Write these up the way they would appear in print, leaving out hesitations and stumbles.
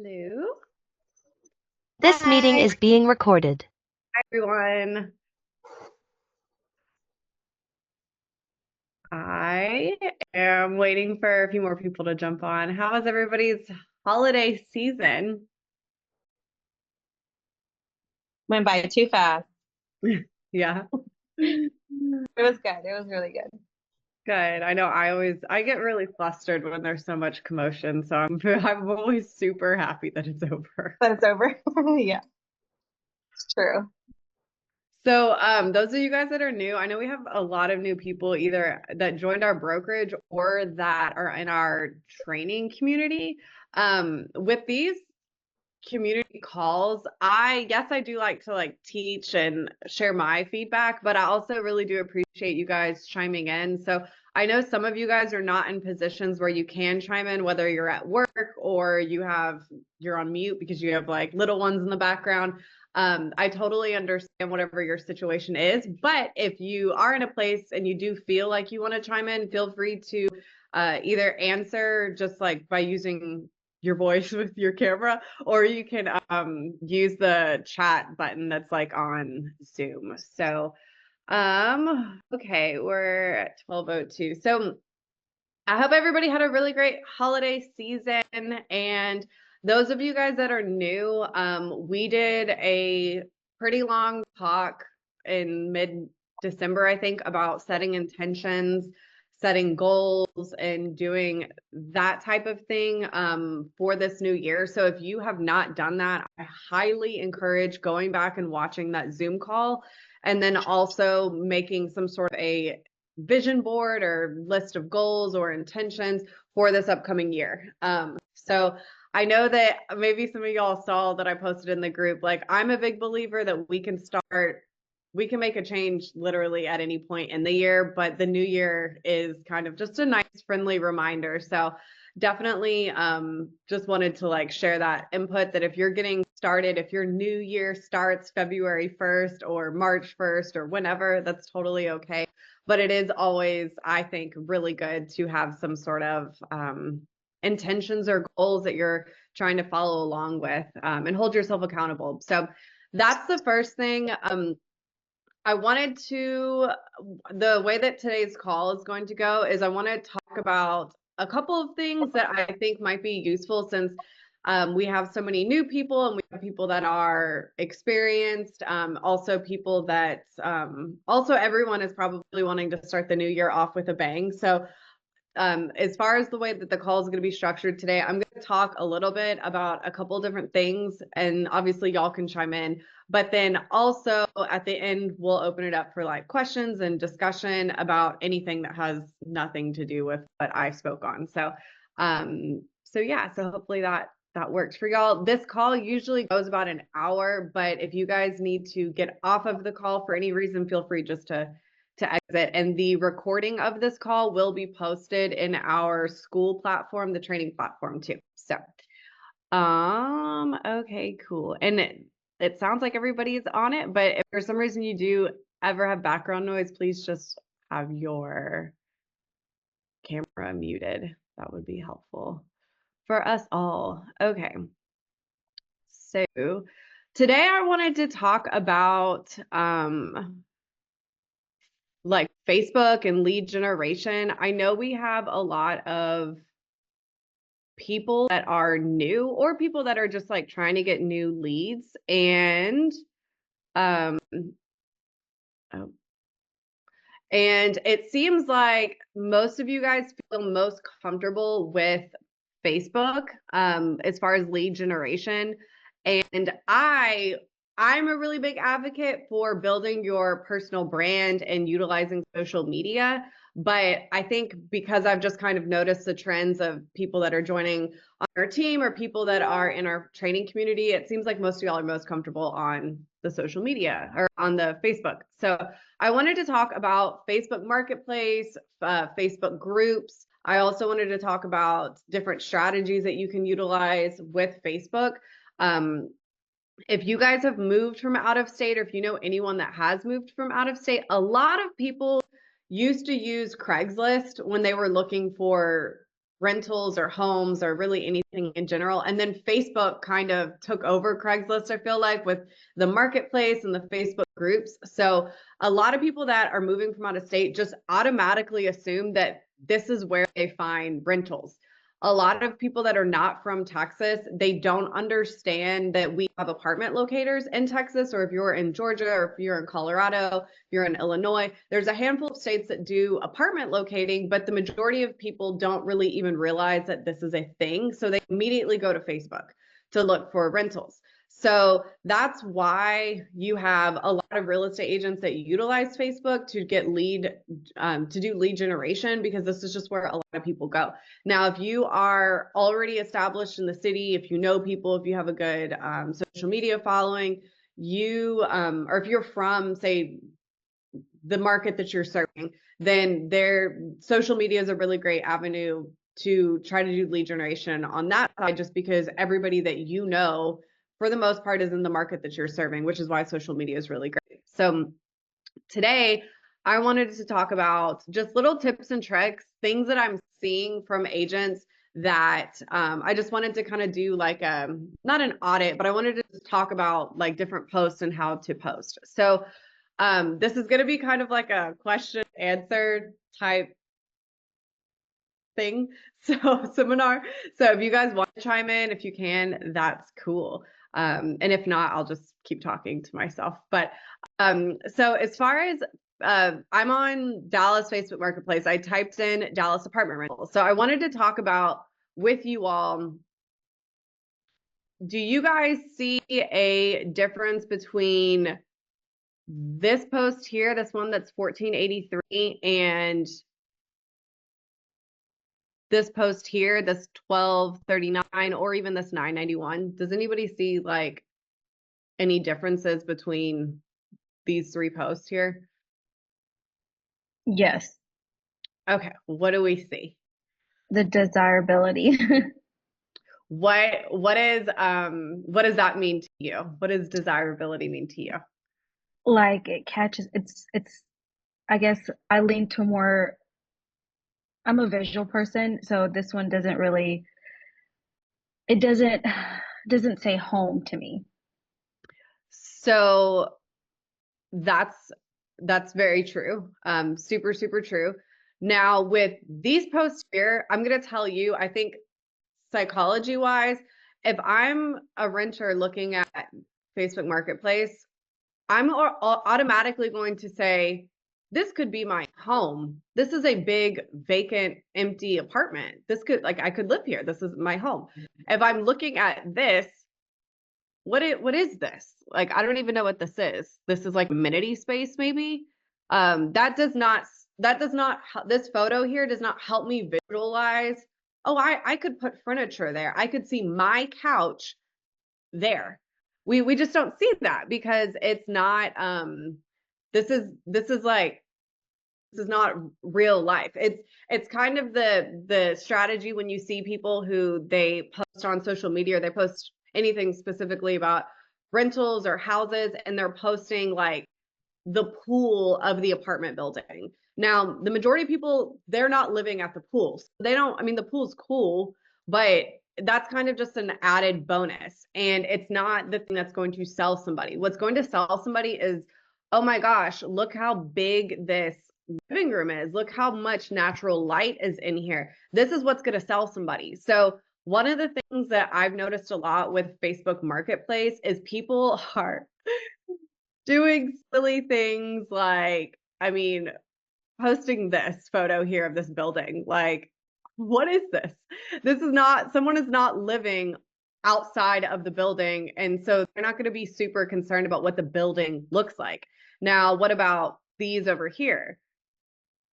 Hello. This meeting Hi, is being recorded. everyone. I am waiting for a few more people to jump on. How was everybody's holiday season? Went by too fast. Yeah. It was good. It was really good. Good. I know I get really flustered when there's so much commotion, so I'm always super happy that it's over. But it's over. Yeah, it's true. So, those of you guys that are new, I know we have a lot of new people either that joined our brokerage or that are in our training community. With these community calls, I do like to teach and share my feedback, but I also really do appreciate you guys chiming in. So I know some of you guys are not in positions where you can chime in, whether you're at work or you're on mute because you have like little ones in the background. I totally understand whatever your situation is, but if you are in a place and you do feel like you want to chime in, feel free to either answer just like by using your voice with your camera, or you can use the chat button that's like on Zoom. So okay, we're at 12:02. So I hope everybody had a really great holiday season. And those of you guys that are new, we did a pretty long talk in mid-December, I think, about setting intentions, setting goals, and doing that type of thing for this new year. So if you have not done that, I highly encourage going back and watching that Zoom call, and then also making some sort of a vision board or list of goals or intentions for this upcoming year. So I know that maybe some of y'all saw that I posted in the group, like I'm a big believer that we can make a change literally at any point in the year, but the new year is kind of just a nice friendly reminder. So definitely just wanted to like share that input that if you're getting started, if your new year starts February 1st or March 1st or whenever, that's totally okay. But it is always, I think, really good to have some sort of intentions or goals that you're trying to follow along with and hold yourself accountable. So that's the first thing. I wanted to, the way that today's call is going to go is I want to talk about a couple of things that I think might be useful since we have so many new people and we have people that are experienced, also people that, also everyone is probably wanting to start the new year off with a bang. So as far as the way that the call is going to be structured today, I'm going to talk a little bit about a couple different things, and obviously y'all can chime in. But then also at the end, we'll open it up for like questions and discussion about anything that has nothing to do with what I spoke on. So, yeah, so hopefully that works for y'all. This call usually goes about an hour, but if you guys need to get off of the call for any reason, feel free just to exit. And the recording of this call will be posted in our school platform, the training platform too. So, okay, cool. And it sounds like everybody is on it, but if for some reason you do ever have background noise, please just have your camera muted. That would be helpful for us all. Okay. So today I wanted to talk about like Facebook and lead generation. I know we have a lot of people that are new or people that are just like trying to get new leads, and um oh, and it seems like most of you guys feel most comfortable with Facebook as far as lead generation. And I'm a really big advocate for building your personal brand and utilizing social media. But I think because I've just kind of noticed the trends of people that are joining on our team or people that are in our training community, it seems like most of y'all are most comfortable on the social media or on the Facebook. So I wanted to talk about Facebook Marketplace, Facebook groups. I also wanted to talk about different strategies that you can utilize with Facebook. If you guys have moved from out of state, or if you know anyone that has moved from out of state, a lot of people used to use Craigslist when they were looking for rentals or homes or really anything in general. And then Facebook kind of took over Craigslist, I feel like, with the marketplace and the Facebook groups. So a lot of people that are moving from out of state just automatically assume that this is where they find rentals. A lot of people that are not from Texas, they don't understand that we have apartment locators in Texas, or if you're in Georgia, or if you're in Colorado, you're in Illinois, there's a handful of states that do apartment locating, but the majority of people don't really even realize that this is a thing. So they immediately go to Facebook to look for rentals. So that's why you have a lot of real estate agents that utilize Facebook to get to do lead generation, because this is just where a lot of people go. Now, if you are already established in the city, if you know people, if you have a good social media following, or if you're from, say, the market that you're serving, then their social media is a really great avenue to try to do lead generation on that side, just because everybody that you know, for the most part, is in the market that you're serving, which is why social media is really great. So today, I wanted to talk about just little tips and tricks, things that I'm seeing from agents that I just wanted to kind of do like not an audit, but I wanted to just talk about like different posts and how to post. So this is going to be kind of like a question answer type thing. So seminar. So if you guys want to chime in, if you can, that's cool. And if not, I'll just keep talking to myself. But so as far as I'm on Dallas Facebook Marketplace, I typed in Dallas apartment rentals. So I wanted to talk about with you all, do you guys see a difference between this post here, this one that's 1483, and this post here, this 1239, or even this 991? Does anybody see like any differences between these three posts here? Yes, Okay, what do we see? the desirability. What does that mean to you? What does desirability mean to you? Like it catches, it's, I guess I lean to more, I'm a visual person, so this one doesn't really, it doesn't say home to me. So that's very true. Super, super true. Now with these posts here, I'm gonna tell you, I think psychology wise, if I'm a renter looking at Facebook Marketplace, I'm automatically going to say, this could be my home. This is a big vacant empty apartment. This could, like, I could live here. This is my home. If I'm looking at this, what is this? Like, I don't even know what this is. This is like amenity space maybe. This photo here does not help me visualize, oh, I could put furniture there. I could see my couch there. We just don't see that because it's not this is not real life. It's kind of the strategy when you see people who they post on social media, or they post anything specifically about rentals or houses, and they're posting like the pool of the apartment building. Now, the majority of people, they're not living at the pool. So they don't, I mean, the pool's cool, but that's kind of just an added bonus. And it's not the thing that's going to sell somebody. What's going to sell somebody is, oh my gosh, look how big this living room is. Look how much natural light is in here. This is what's going to sell somebody. So one of the things that I've noticed a lot with Facebook Marketplace is people are doing silly things like, I mean, posting this photo here of this building. Like, what is this? This is not, someone is not living outside of the building. And so they're not going to be super concerned about what the building looks like. Now, what about these over here?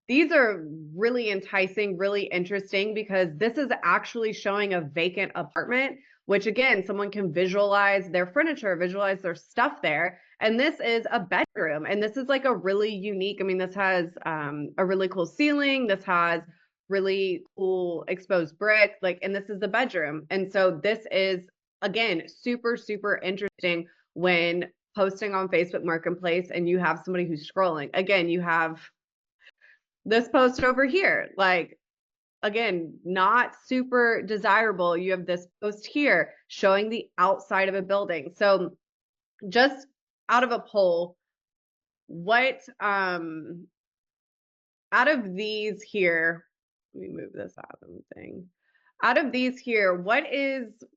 These are really enticing, really interesting, because this is actually showing a vacant apartment, which again, someone can visualize their furniture, visualize their stuff there. And this is a bedroom. And this is like a really unique, I mean, this has a really cool ceiling. This has really cool exposed brick, like, and this is the bedroom. And so this is, again, super, super interesting when posting on Facebook Marketplace and you have somebody who's scrolling. Again, you have this post over here, like, again, not super desirable. You have this post here showing the outside of a building. So just out of a poll, what out of these here, let me move this out of the thing. Out of these here,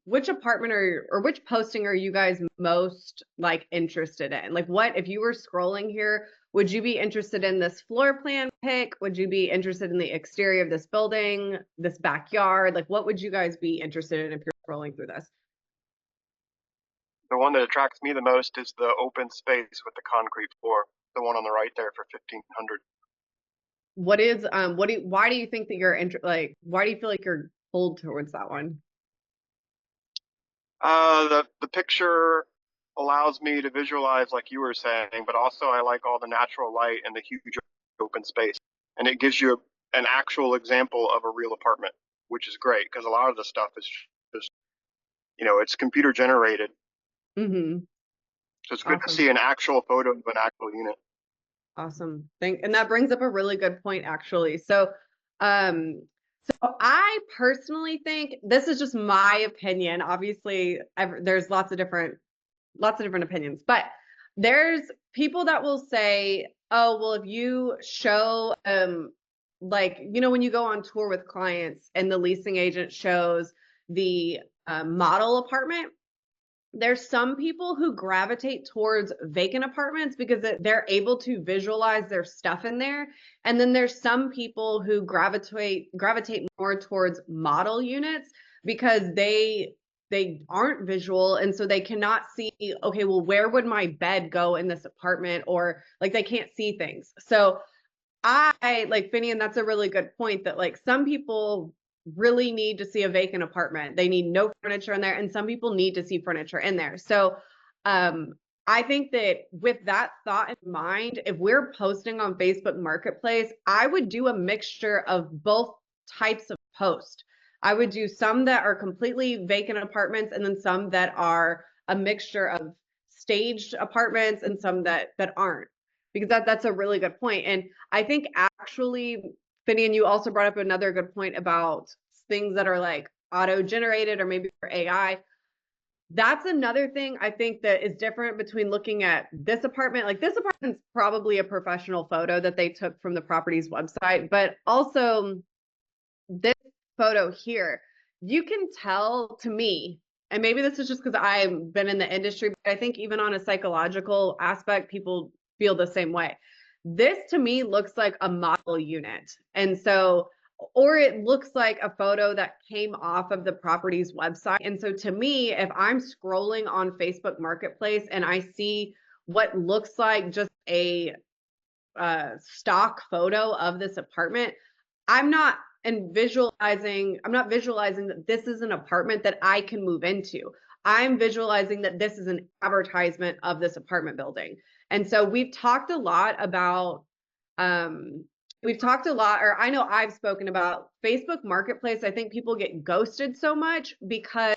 which apartment or which posting are you guys most like interested in? Like what, if you were scrolling here, would you be interested in this floor plan pic? Would you be interested in the exterior of this building, this backyard? Like what would you guys be interested in if you're scrolling through this? The one that attracts me the most is the open space with the concrete floor, the one on the right there for 1,500. Why do you think that why do you feel like you're pulled towards that one? The picture allows me to visualize, like you were saying, but also I like all the natural light and the huge open space, and it gives you an actual example of a real apartment, which is great because a lot of the stuff is just, it's computer generated. Mm-hmm. So it's good to see an actual photo of an actual unit. Awesome. And that brings up a really good point, actually. So I personally think, this is just my opinion. Obviously, there's lots of different opinions, but there's people that will say, oh, well, if you show like, when you go on tour with clients and the leasing agent shows the model apartment, there's some people who gravitate towards vacant apartments because they're able to visualize their stuff in there. And then there's some people who gravitate more towards model units because they aren't visual, and so they cannot see, okay, well, where would my bed go in this apartment, or like they can't see things. So I like Finian, that's a really good point, that like some people really need to see a vacant apartment. They need no furniture in there, and some people need to see furniture in there. So I think that with that thought in mind, if we're posting on Facebook Marketplace, I would do a mixture of both types of post. I would do some that are completely vacant apartments, and then some that are a mixture of staged apartments and some that aren't, because that's a really good point. And I think actually, Finian, you also brought up another good point about things that are like auto-generated or maybe for AI. That's another thing I think that is different between looking at this apartment. Like this apartment's probably a professional photo that they took from the property's website, but also this photo here, you can tell, to me, and maybe this is just because I've been in the industry, but I think even on a psychological aspect, people feel the same way. This to me looks like a model unit. And so, or it looks like a photo that came off of the property's website. And so to me, if I'm scrolling on Facebook Marketplace and I see what looks like just a stock photo of this apartment, I'm not visualizing that this is an apartment that I can move into. I'm visualizing that this is an advertisement of this apartment building. And so we've talked a lot about, or I know I've spoken about Facebook Marketplace. I think people get ghosted so much because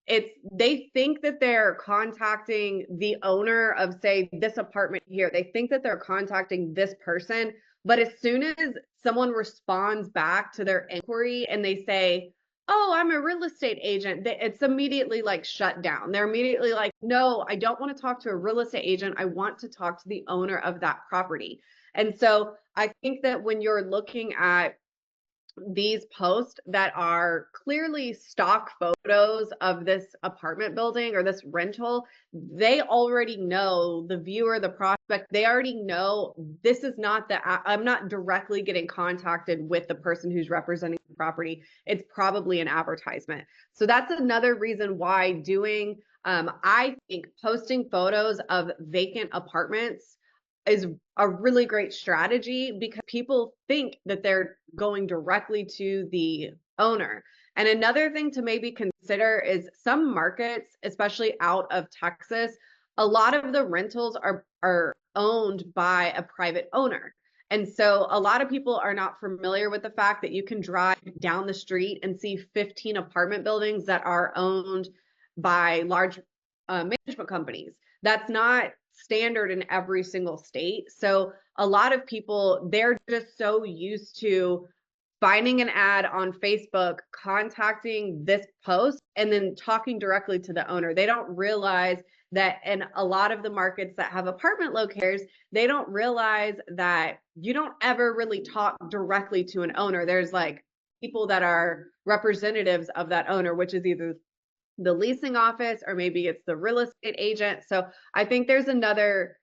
they think that they're contacting the owner of, say, this apartment here. They think that they're contacting this person, but as soon as someone responds back to their inquiry and they say, oh, I'm a real estate agent, it's immediately like shut down. They're immediately like, no, I don't want to talk to a real estate agent. I want to talk to the owner of that property. And so I think that when you're looking at these posts that are clearly stock photos of this apartment building or this rental, they already know, the viewer, the prospect, they already know this is not I'm not directly getting contacted with the person who's representing the property. It's probably an advertisement. So that's another reason why doing, I think posting photos of vacant apartments is a really great strategy, because people think that they're going directly to the owner. And another thing to maybe consider is some markets, especially out of Texas, a lot of the rentals are owned by a private owner. And so a lot of people are not familiar with the fact that you can drive down the street and see 15 apartment buildings that are owned by large management companies. That's not standard in every single state. So a lot of people, they're just so used to finding an ad on Facebook, contacting this post, and then talking directly to the owner. They don't realize that in a lot of the markets that have apartment locators, they don't realize that you don't ever really talk directly to an owner. There's like people that are representatives of that owner, which is either the leasing office or maybe it's the real estate agent. So I think there's another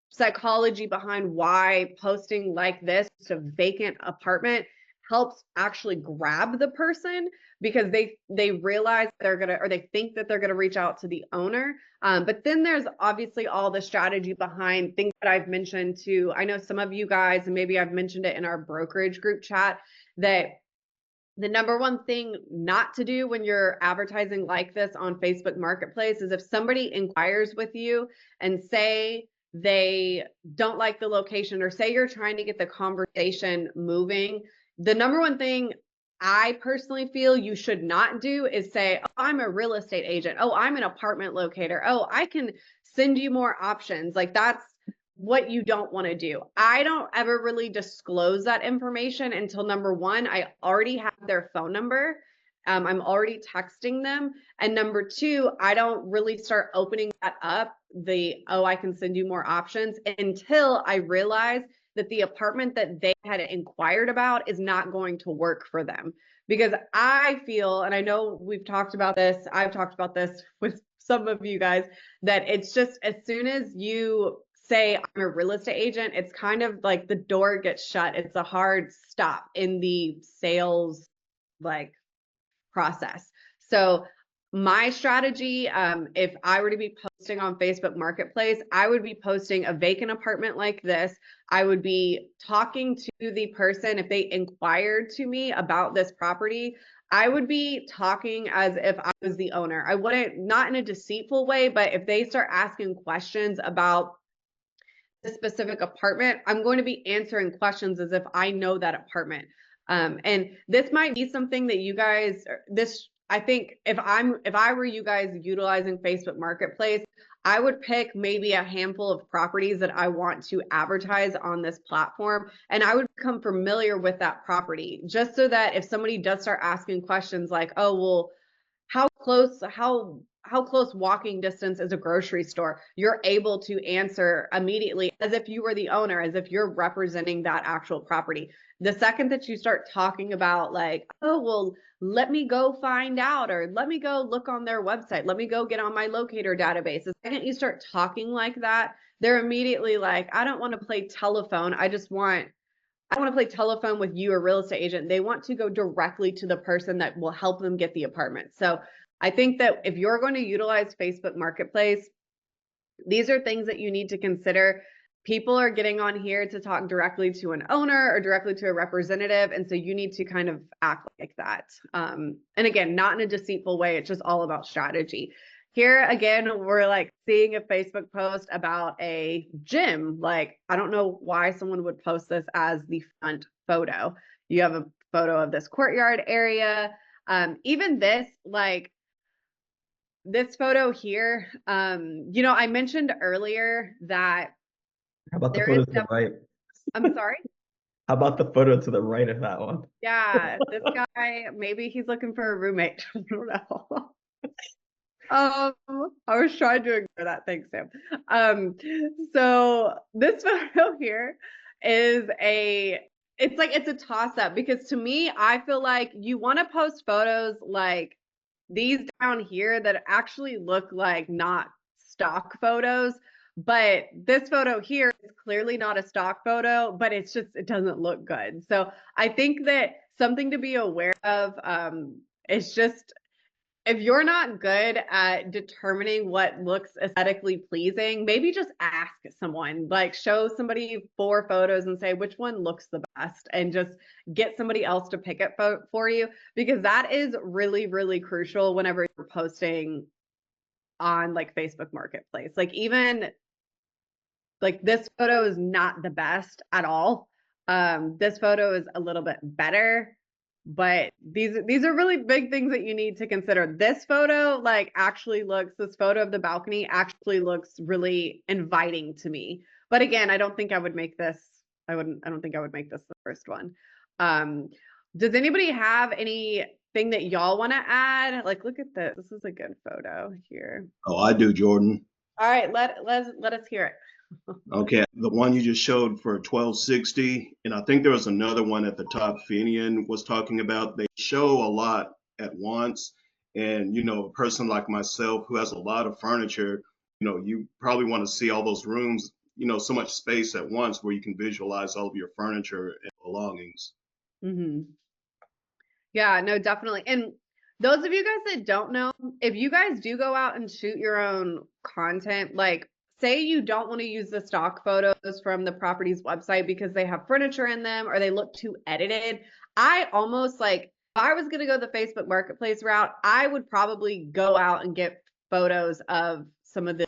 psychology behind why posting like this, just a vacant apartment, helps actually grab the person, because they realize they're gonna, or they think that they're gonna reach out to the owner. But then there's obviously all the strategy behind things that I've mentioned too. I know some of you guys, and maybe I've mentioned it in our brokerage group chat, that the number one thing not to do when you're advertising like this on Facebook Marketplace is if somebody inquires with you and say they don't like the location, or say you're trying to get the conversation moving, the number one thing I personally feel you should not do is say, oh, I'm a real estate agent. Oh, I'm an apartment locator. Oh, I can send you more options. Like, that's what you don't want to do. I don't ever really disclose that information until, number one, I already have their phone number. I'm already texting them. And number two, I don't really start opening that up, oh, I can send you more options, until I realize that the apartment that they had inquired about is not going to work for them. Because I feel, and I know we've talked about this, I've talked about this with some of you guys, that it's just, as soon as you say I'm a real estate agent, it's kind of like the door gets shut. It's a hard stop in the sales like process. So my strategy, if I were to be posting on Facebook Marketplace, I would be posting a vacant apartment like this. I would be talking to the person. If they inquired to me about this property, I would be talking as if I was the owner. I wouldn't, not in a deceitful way, but if they start asking questions about the specific apartment, I'm going to be answering questions as if I know that apartment. And this might be something that you guys, I think if I were you guys utilizing Facebook Marketplace, I would pick maybe a handful of properties that I want to advertise on this platform, and I would become familiar with that property, just so that if somebody does start asking questions like, oh, well, how close walking distance is a grocery store, you're able to answer immediately as if you were the owner, as if you're representing that actual property. The second that you start talking about like, oh, well, let me go find out, or let me go look on their website, let me go get on my locator database, the second you start talking like that, they're immediately like, I don't want to play telephone. I want to play telephone with you, a real estate agent. They want to go directly to the person that will help them get the apartment. So I think that if you're going to utilize Facebook Marketplace, these are things that you need to consider. People are getting on here to talk directly to an owner or directly to a representative. And so you need to kind of act like that. And again, not in a deceitful way. It's just all about strategy. Here again, we're like seeing a Facebook post about a gym. Like, I don't know why someone would post this as the front photo. You have a photo of this courtyard area. Even this, like this photo here, I mentioned earlier that How about the there photo is to the right? I'm sorry. How about the photo to the right of that one? Yeah, this guy, maybe he's looking for a roommate. I don't know. I was trying to ignore that. Thanks, Sam. So this photo here is it's a toss up, because to me, I feel like you want to post photos like these down here that actually look like not stock photos. But this photo here is clearly not a stock photo, but it doesn't look good. So I think that something to be aware of is just, if you're not good at determining what looks aesthetically pleasing, maybe just ask someone, like show somebody 4 photos and say which one looks the best, and just get somebody else to pick it for you, because that is really, really crucial whenever you're posting on like Facebook Marketplace. Like, even like this photo is not the best at all. This photo is a little bit better. But these are really big things that you need to consider. This photo this photo of the balcony actually looks really inviting to me. But again, I don't think I would make this the first one. Does anybody have anything that y'all want to add? Like, look at this. This is a good photo here. Oh, I do, Jordan. All right, let us hear it. Okay, the one you just showed for 1260, and I think there was another one at the top Finian was talking about. They show a lot at once, and a person like myself who has a lot of furniture, you probably want to see all those rooms, so much space at once where you can visualize all of your furniture and belongings. Mm-hmm. Yeah, no, definitely. And those of you guys that don't know, if you guys do go out and shoot your own content, like say you don't want to use the stock photos from the property's website because they have furniture in them or they look too edited, I almost like, if I was going to go the Facebook Marketplace route, I would probably go out and get photos of some of the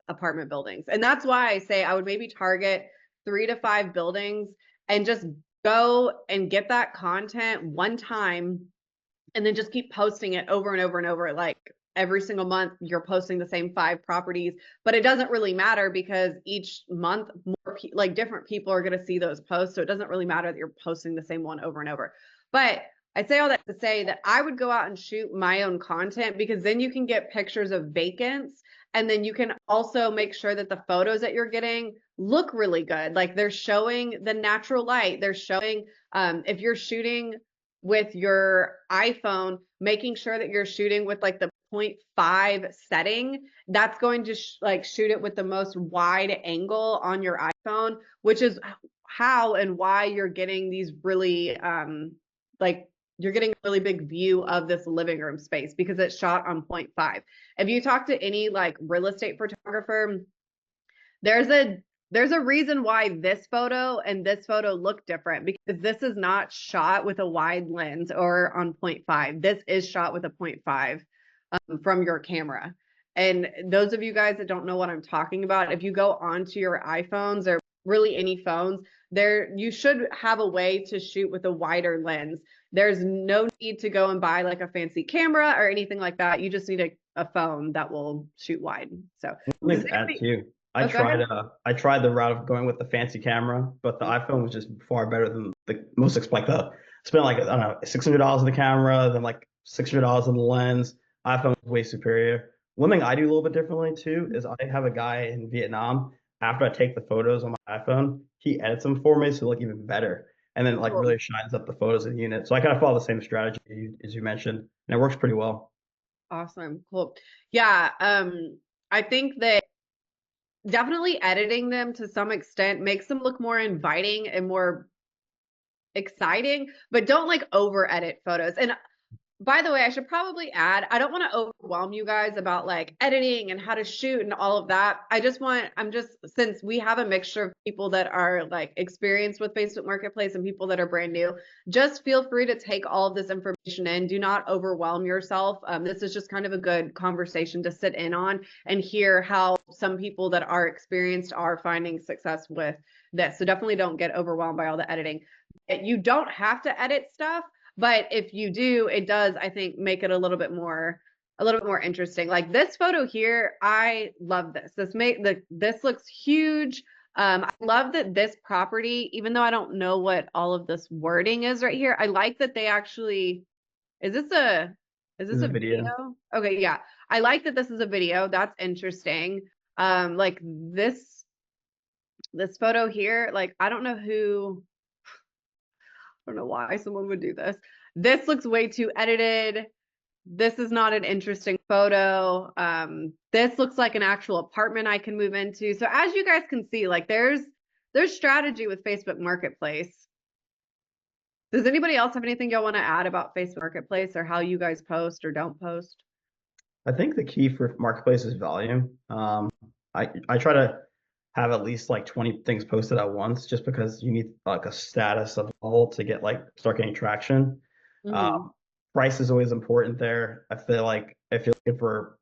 apartment buildings. And that's why I say I would maybe target 3 to 5 buildings and just go and get that content one time and then just keep posting it over and over and over. Like every single month you're posting the same 5 properties, but it doesn't really matter because each month more like different people are going to see those posts, so it doesn't really matter that you're posting the same one over and over. But I say all that to say that I would go out and shoot my own content because then you can get pictures of vacants, and then you can also make sure that the photos that you're getting look really good. Like they're showing the natural light. They're showing, if you're shooting with your iPhone, making sure that you're shooting with like the 0.5 setting, that's going to like shoot it with the most wide angle on your iPhone, which is how and why you're getting these really like you're getting a really big view of this living room space because it's shot on 0.5. If you talk to any like real estate photographer, there's a reason why this photo and this photo look different, because this is not shot with a wide lens or on 0.5. This is shot with a 0.5 from your camera. And those of you guys that don't know what I'm talking about, if you go onto your iPhones or really any phones, there you should have a way to shoot with a wider lens. There's no need to go and buy like a fancy camera or anything like that. You just need a phone that will shoot wide. So Let's add too. I tried the route of going with the fancy camera, but the iPhone was just far better than the most like spent like, I don't know, $600 on the camera, then like $600 on the lens. iPhone is way superior. One thing I do a little bit differently too is I have a guy in Vietnam. After I take the photos on my iPhone, he edits them for me so they look even better, and then like really shines up the photos in the unit. So I kind of follow the same strategy as you mentioned, and it works pretty well. Awesome, cool. Yeah, I think that definitely editing them to some extent makes them look more inviting and more exciting, but don't like over edit photos. And by the way, I should probably add, I don't want to overwhelm you guys about like editing and how to shoot and all of that. Since we have a mixture of people that are like experienced with Facebook Marketplace and people that are brand new, just feel free to take all of this information in. Do not overwhelm yourself. This is just kind of a good conversation to sit in on and hear how some people that are experienced are finding success with this. So definitely don't get overwhelmed by all the editing. You don't have to edit stuff. But if you do, it does, I think, make it a little bit more interesting. Like this photo here, I love this. This looks huge. I love that this property, even though I don't know what all of this wording is right here, I like that they actually, is this a video? Okay, yeah. I like that this is a video. That's interesting. Like this photo here, like I don't know why someone would do this. This looks way too edited. This is not an interesting photo. This looks like an actual apartment I can move into. So as you guys can see, like there's strategy with Facebook Marketplace. Does anybody else have anything y'all want to add about Facebook Marketplace or how you guys post or don't post? I think the key for Marketplace is volume. I try to have at least like 20 things posted at once, just because you need like a status of all to get start getting traction. Price is always important there. I feel like if you're looking for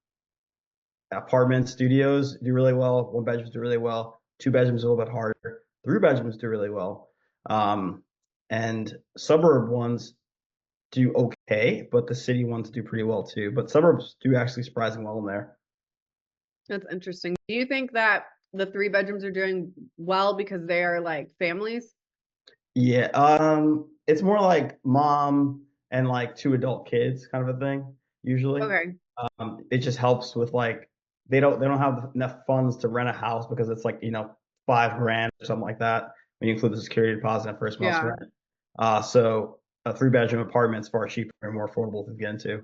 apartments, studios do really well, 1 bedrooms do really well, 2 bedrooms a little bit harder, 3 bedrooms do really well. And suburb ones do okay, but the city ones do pretty well too. But suburbs do actually surprisingly well in there. That's interesting. Do you think that the 3 bedrooms are doing well because they are like families? Yeah, it's more like mom and like two adult kids kind of a thing usually. Okay. It just helps with like they don't have enough funds to rent a house because it's like, 5 grand or something like that when you include the security deposit and first month's Yeah. rent. So a 3 bedroom apartment is far cheaper and more affordable to get into.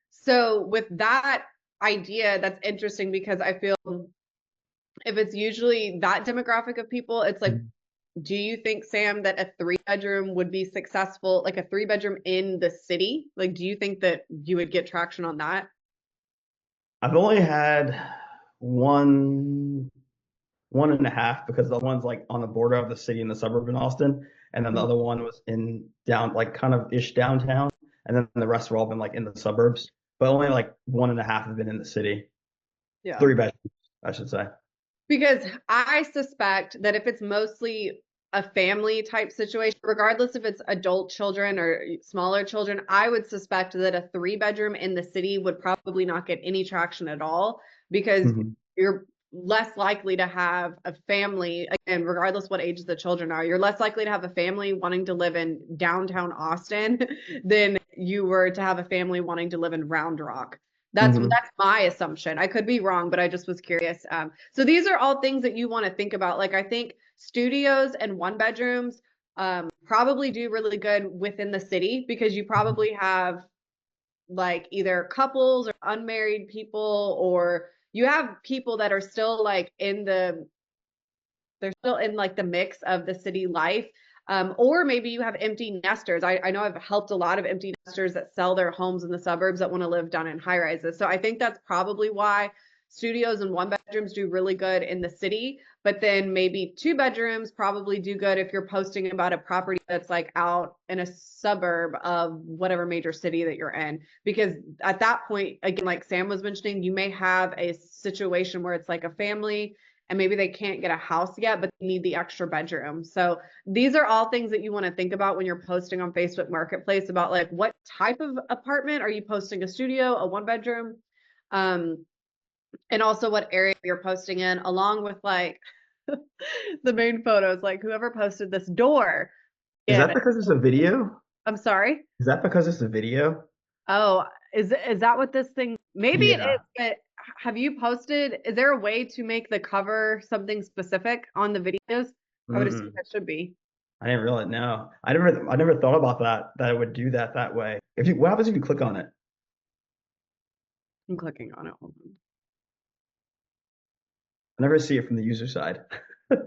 So with that idea, that's interesting because I feel if it's usually that demographic of people, it's like, do you think, Sam, that a 3 bedroom would be successful, like a 3 bedroom in the city? Like, do you think that you would get traction on that? I've only had one and a half because the one's like on the border of the city in the suburb in Austin, and then the Mhm. other one was in down like kind of ish downtown, and then the rest were all been like in the suburbs. But only like one and a half have been in the city. Yeah. 3 bedrooms, I should say. Because I suspect that if it's mostly a family type situation, regardless if it's adult children or smaller children, I would suspect that a 3 bedroom in the city would probably not get any traction at all because Mhm. you're less likely to have a family, again, regardless what age the children are, you're less likely to have a family wanting to live in downtown Austin than you were to have a family wanting to live in Round Rock. That's Mhm. that's my assumption. I could be wrong, but I just was curious. So these are all things that you want to think about. Like I think studios and 1 bedrooms probably do really good within the city because you probably have like either couples or unmarried people, or you have people that are still like they're still in like the mix of the city life. Or maybe you have empty nesters. I know I've helped a lot of empty nesters that sell their homes in the suburbs that want to live down in high rises. So I think that's probably why studios and 1 bedrooms do really good in the city. But then maybe 2 bedrooms probably do good if you're posting about a property that's like out in a suburb of whatever major city that you're in. Because at that point, again, like Sam was mentioning, you may have a situation where it's like a family and maybe they can't get a house yet, but they need the extra bedroom. So these are all things that you want to think about when you're posting on Facebook Marketplace about like what type of apartment are you posting, a studio, a 1 bedroom, um, and also what area you're posting in, along with like the main photos, like whoever posted this door. Is Yeah, that because it's a video? I'm sorry. Is that because it's a video? Oh, is that what this thing? Maybe it is, Yeah. but have you posted? Is there a way to make the cover something specific on the videos? I would assume Mm-mm. that should be. I didn't realize. No, I never thought about that it would do that way. What happens if you click on it? I'm clicking on it. Hold on. I never see it from the user side. Yeah,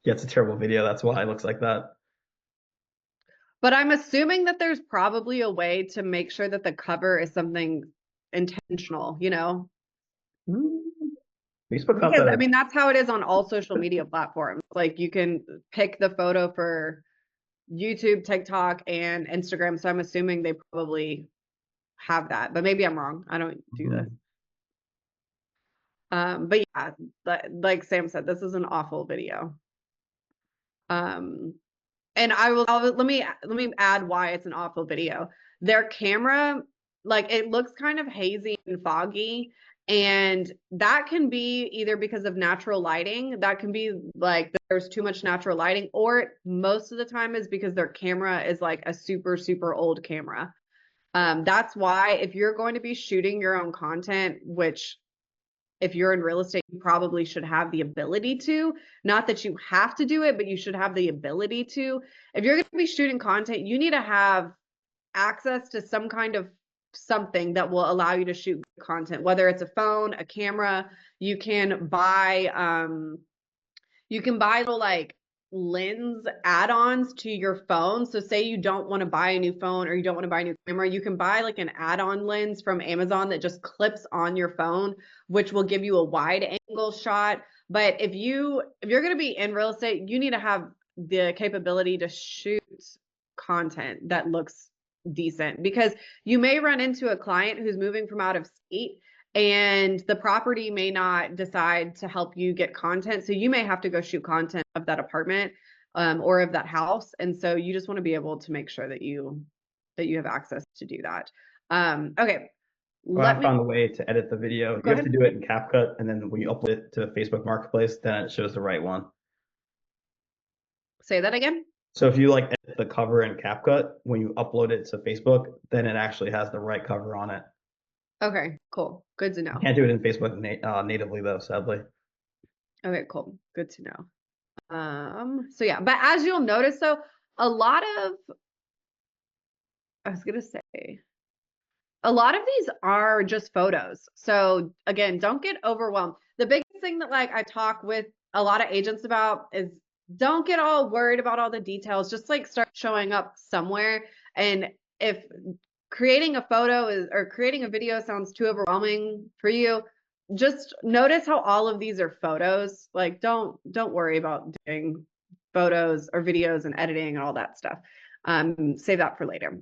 it's a terrible video. That's why it looks like that. But I'm assuming that there's probably a way to make sure that the cover is something intentional, you know? Mm. Facebook got Because I that. mean that's how it is on all social media platforms. Like you can pick the photo for YouTube, TikTok, and Instagram. So I'm assuming they probably have that, but maybe I'm wrong. I don't do this. Mhm. But yeah, like Sam said, this is an awful video. Um, and let me add why it's an awful video. Their camera, like it looks kind of hazy and foggy, and that can be either because of natural lighting, that can be like there's too much natural lighting, or most of the time is because their camera is like a super, super old camera. That's why if you're going to be shooting your own content, which if you're in real estate, you probably should have the ability to. Not that you have to do it, but you should have the ability to. If you're going to be shooting content, you need to have access to some kind of something that will allow you to shoot content, whether it's a phone, a camera. You can buy little like lens add-ons to your phone. So say you don't want to buy a new phone or you don't want to buy a new camera, you can buy like an add-on lens from Amazon that just clips on your phone, which will give you a wide angle shot. But if you're going to be in real estate, you need to have the capability to shoot content that looks decent, because you may run into a client who's moving from out of state and the property may not decide to help you get content. So you may have to go shoot content of that apartment, or of that house. And so you just want to be able to make sure that you have access to do that. Okay, Well, let I me found a way to edit the video. go You have to ahead. do it in CapCut, and then when you upload it to Facebook Marketplace, then it shows the right one. Say that again. So if you like edit the cover in CapCut, when you upload it to Facebook, then it actually has the right cover on it. Okay, cool. Good to You know. can't do it in Facebook natively though, sadly. Okay, cool. Good to know. So yeah, but as you'll notice, so a lot of, I was gonna say, a lot of these are just photos. So again, don't get overwhelmed. The biggest thing that like I talk with a lot of agents about is don't get all worried about all the details. Just like start showing up somewhere. And if creating a photo is or creating a video sounds too overwhelming for you, just notice how all of these are photos. Like don't worry about doing photos or videos and editing and all that stuff. Save that for later.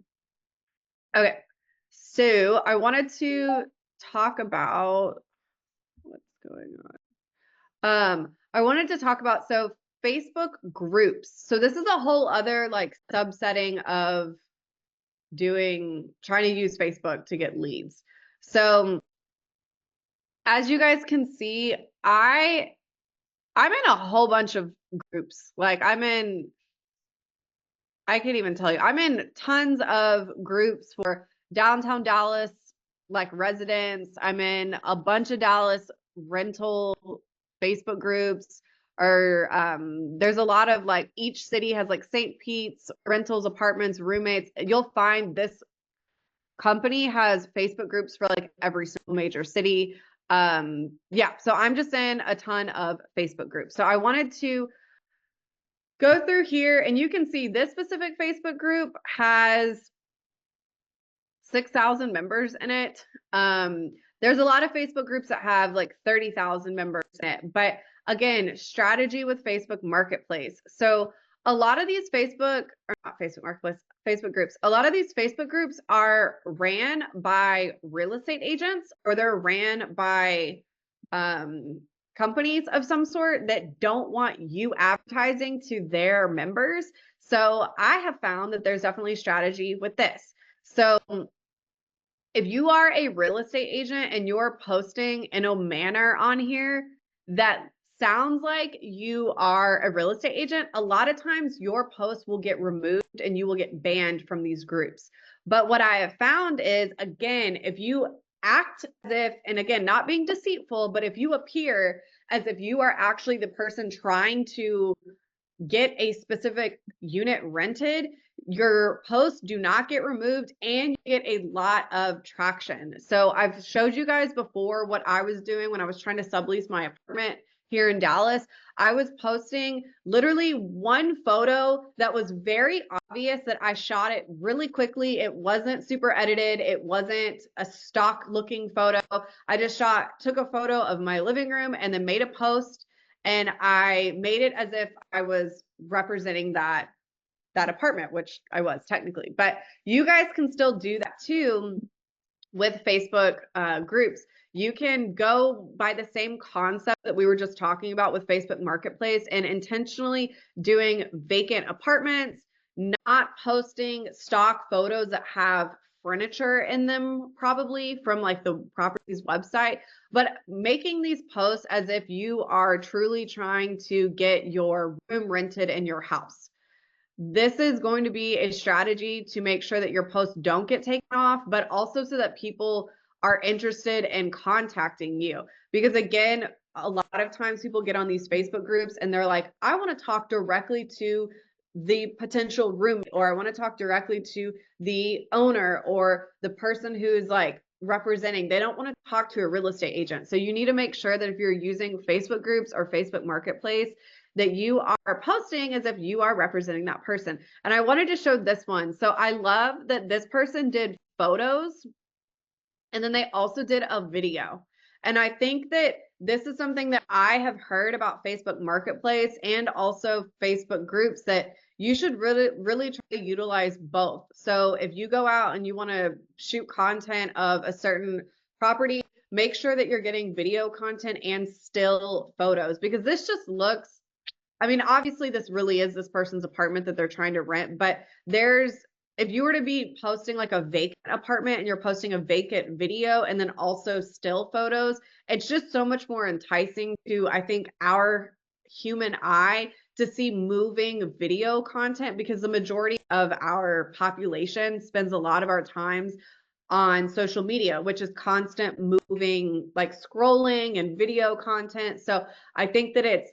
Okay, so I wanted to talk about what's going on. I wanted to talk about so Facebook groups. So this is a whole other like subsetting of trying to use Facebook to get leads. So as you guys can see, I'm in a whole bunch of groups. Like I can't even tell you. I'm in tons of groups for downtown Dallas, like residents. I'm in a bunch of Dallas rental Facebook groups. Or there's a lot of like each city has like St. Pete's rentals, apartments, roommates. You'll find this company has Facebook groups for like every single major city. Yeah, so I'm just in a ton of Facebook groups. So I wanted to go through here and you can see this specific Facebook group has 6,000 members in it. There's a lot of Facebook groups that have like 30,000 members in it. But again, strategy with Facebook Marketplace. So a lot of these Facebook, or not Facebook Marketplace, Facebook groups, a lot of these Facebook groups are ran by real estate agents or they're ran by companies of some sort that don't want you advertising to their members. So I have found that there's definitely strategy with this. So if you are a real estate agent and you're posting in a manner on here that sounds like you are a real estate agent, a lot of times your post will get removed and you will get banned from these groups. But what I have found is, again, if you act as if, and again, not being deceitful, but if you appear as if you are actually the person trying to get a specific unit rented, your posts do not get removed and you get a lot of traction. So I've showed you guys before what I was doing when I was trying to sublease my apartment here in Dallas. I was posting literally one photo that was very obvious that I shot it really quickly. It wasn't super edited. It wasn't a stock looking photo. I just took a photo of my living room and then made a post, and I made it as if I was representing that apartment, which I was technically. But you guys can still do that too with Facebook groups. You can go by the same concept that we were just talking about with Facebook Marketplace and intentionally doing vacant apartments, not posting stock photos that have furniture in them, probably from like the property's website, but making these posts as if you are truly trying to get your room rented in your house. This is going to be a strategy to make sure that your posts don't get taken off, but also so that people are interested in contacting you. Because again, a lot of times people get on these Facebook groups and they're like, I want to talk directly to the potential roommate, or I want to talk directly to the owner or the person who's like representing. They don't want to talk to a real estate agent. So you need to make sure that if you're using Facebook groups or Facebook Marketplace, that you are posting as if you are representing that person. And I wanted to show this one. So I love that this person did photos and then they also did a video. And I think that this is something that I have heard about Facebook Marketplace and also Facebook groups, that you should really try to utilize both. So if you go out and you want to shoot content of a certain property, make sure that you're getting video content and still photos, because this just looks, I mean, obviously this really is this person's apartment that they're trying to rent, but if you were to be posting like a vacant apartment and you're posting a vacant video and then also still photos, it's just so much more enticing to, I think, our human eye to see moving video content, because the majority of our population spends a lot of our times on social media, which is constant moving, like scrolling and video content. So I think that it's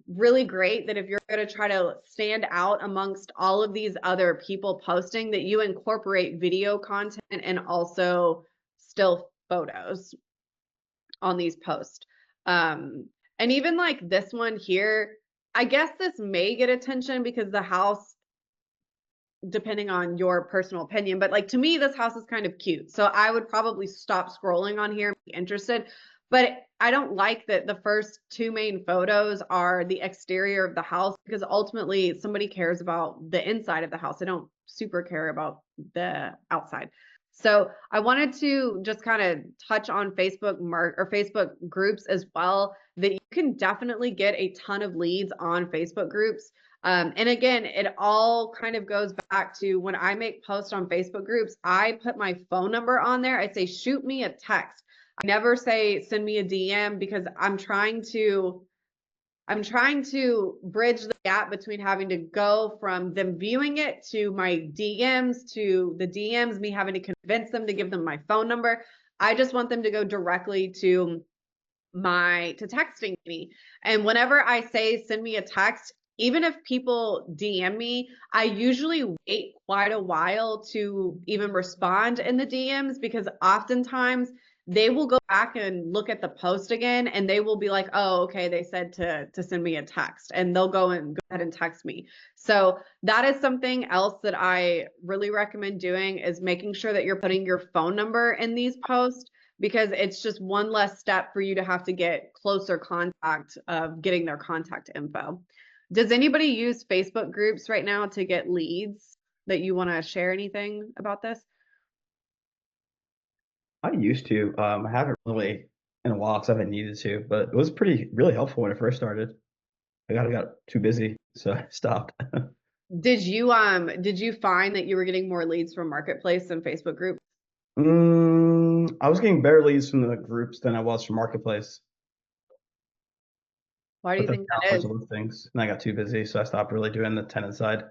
really great that if you're going to try to stand out amongst all of these other people posting, that you incorporate video content and also still photos on these posts. And even like this one here, I guess this may get attention because the house, depending on your personal opinion, but like to me, this house is kind of cute. So I would probably stop scrolling on here and be interested. But I don't like that the first two main photos are the exterior of the house, because ultimately somebody cares about the inside of the house. They don't super care about the outside. So I wanted to just kind of touch on Facebook or Facebook groups as well, that you can definitely get a ton of leads on Facebook groups. And again, it all kind of goes back to when I make posts on Facebook groups, I put my phone number on there. I say, shoot me a text. I never say send me a DM, because I'm trying to bridge the gap between having to go from them viewing it to my DMs, to the DMs, me having to convince them to give them my phone number. I just want them to go directly to texting me. And whenever I say send me a text, even if people DM me, I usually wait quite a while to even respond in the DMs, because oftentimes they will go back and look at the post again, and they will be like, oh, okay, they said to send me a text, and they'll go ahead and text me. So that is something else that I really recommend doing, is making sure that you're putting your phone number in these posts, because it's just one less step for you to have to get closer contact of getting their contact info. Does anybody use Facebook groups right now to get leads that you want to share anything about this? I used to. I haven't really in a while because I haven't needed to, but it was really helpful when it first started. I got too busy, so I stopped. Did you find that you were getting more leads from Marketplace than Facebook groups? I was getting better leads from the groups than I was from Marketplace. Why do you think that is? Things, and I got too busy, so I stopped really doing the tenant side.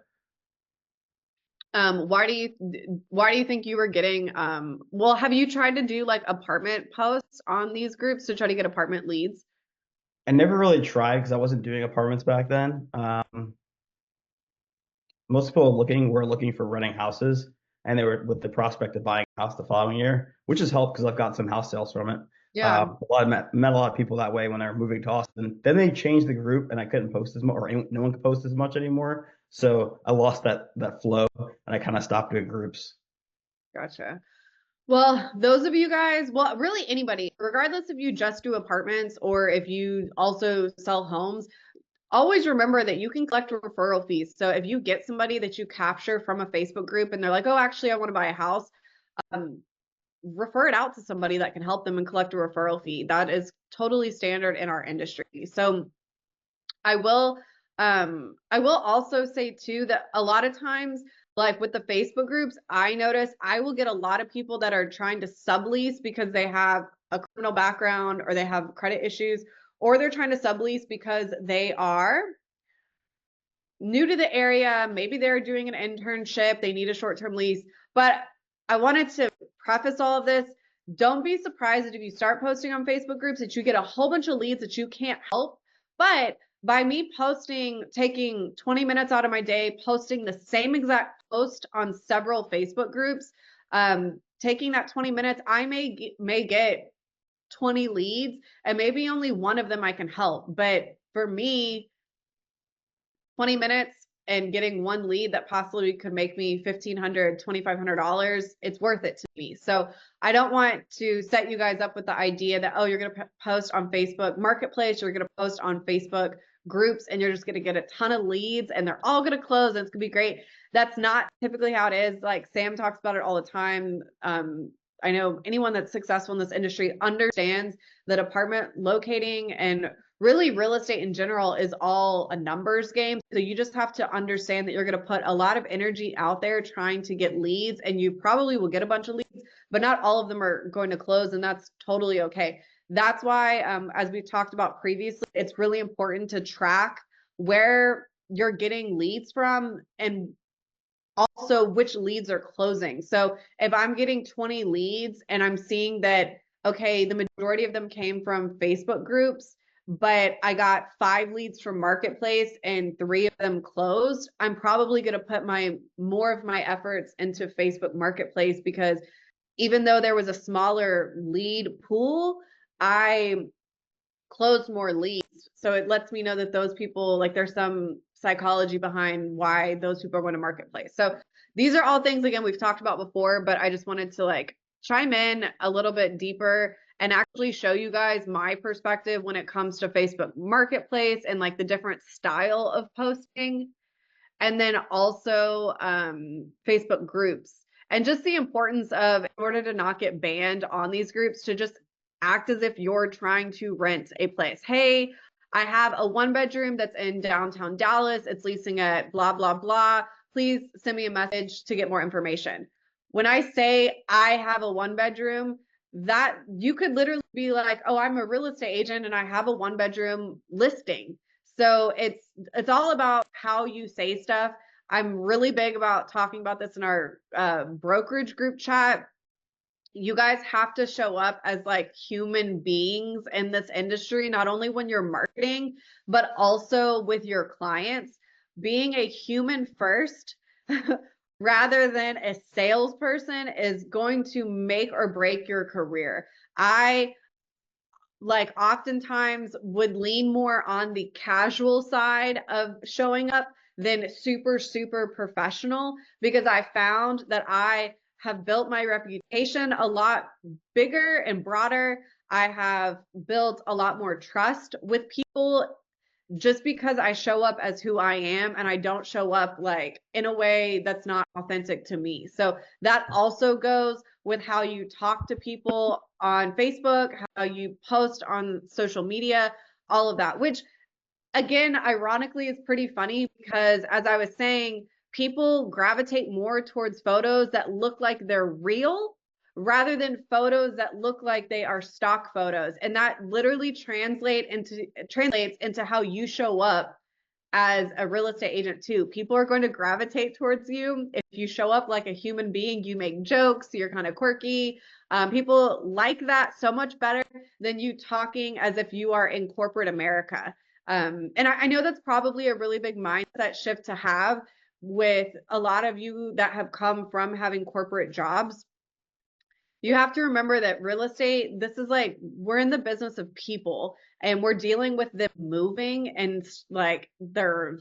Why do you think you were getting well, have you tried to do like apartment posts on these groups to try to get apartment leads? I never really tried because I wasn't doing apartments back then. Most people were looking for renting houses, and they were with the prospect of buying a house the following year, which has helped because I've got some house sales from it. Yeah. Met a lot of people that way when they were moving to Austin. Then they changed the group, and I couldn't post as much, or no one could post as much anymore. So I lost that flow, and I kind of stopped doing groups. Gotcha. Well, those of you guys, well, really anybody, regardless if you just do apartments or if you also sell homes, always remember that you can collect referral fees. So if you get somebody that you capture from a Facebook group and they're like, oh, actually, I want to buy a house, refer it out to somebody that can help them and collect a referral fee. That is totally standard in our industry. So I will also say too that a lot of times, like with the Facebook groups, I notice I will get a lot of people that are trying to sublease because they have a criminal background or they have credit issues, or they're trying to sublease because they are new to the area. Maybe they're doing an internship, they need a short-term lease. But I wanted to preface all of this. Don't be surprised that if you start posting on Facebook groups that you get a whole bunch of leads that you can't help. But by me taking 20 minutes out of my day, posting the same exact post on several Facebook groups, taking that 20 minutes, I may get 20 leads, and maybe only one of them I can help. But for me, 20 minutes and getting one lead that possibly could make me $1,500, $2,500, it's worth it to me. So I don't want to set you guys up with the idea that, oh, you're going to post on Facebook Marketplace, you're going to post on Facebook groups, and you're just going to get a ton of leads and they're all going to close and it's going to be great. That's not typically how it is. Like Sam talks about it all the time. I know anyone that's successful in this industry understands that apartment locating and really real estate in general is all a numbers game. So you just have to understand that you're going to put a lot of energy out there trying to get leads, and you probably will get a bunch of leads, but not all of them are going to close, and that's totally okay. That's why, as we've talked about previously, it's really important to track where you're getting leads from, and also which leads are closing. So if I'm getting 20 leads and I'm seeing that, okay, the majority of them came from Facebook groups, but I got 5 leads from Marketplace and 3 of them closed, I'm probably going to put more of my efforts into Facebook Marketplace, because even though there was a smaller lead pool, I closed more leads. So it lets me know that those people, like, there's some psychology behind why those people are going to Marketplace. So these are all things, again, we've talked about before, but I just wanted to like chime in a little bit deeper and actually show you guys my perspective when it comes to Facebook Marketplace and like the different style of posting. And then also Facebook groups, and just the importance of, in order to not get banned on these groups, to just act as if you're trying to rent a place. Hey, I have a 1-bedroom that's in downtown Dallas. It's leasing at blah, blah, blah. Please send me a message to get more information. When I say I have a 1-bedroom, that you could literally be like, oh, I'm a real estate agent and I have a 1-bedroom listing. So it's all about how you say stuff. I'm really big about talking about this in our brokerage group chat. You guys have to show up as like human beings in this industry, not only when you're marketing, but also with your clients. Being a human first rather than a salesperson is going to make or break your career. I like oftentimes would lean more on the casual side of showing up than super professional, because I found that I have built my reputation a lot bigger and broader. I have built a lot more trust with people just because I show up as who I am, and I don't show up like in a way that's not authentic to me. So that also goes with how you talk to people on Facebook, how you post on social media, all of that, which again, ironically, is pretty funny, because as I was saying, people gravitate more towards photos that look like they're real rather than photos that look like they are stock photos. And that literally translates into how you show up as a real estate agent too. People are going to gravitate towards you if you show up like a human being. You make jokes, you're kind of quirky. People like that so much better than you talking as if you are in corporate America. And I know that's probably a really big mindset shift to have with a lot of you that have come from having corporate jobs. You have to remember that real estate, this is like, we're in the business of people, and we're dealing with them moving and like their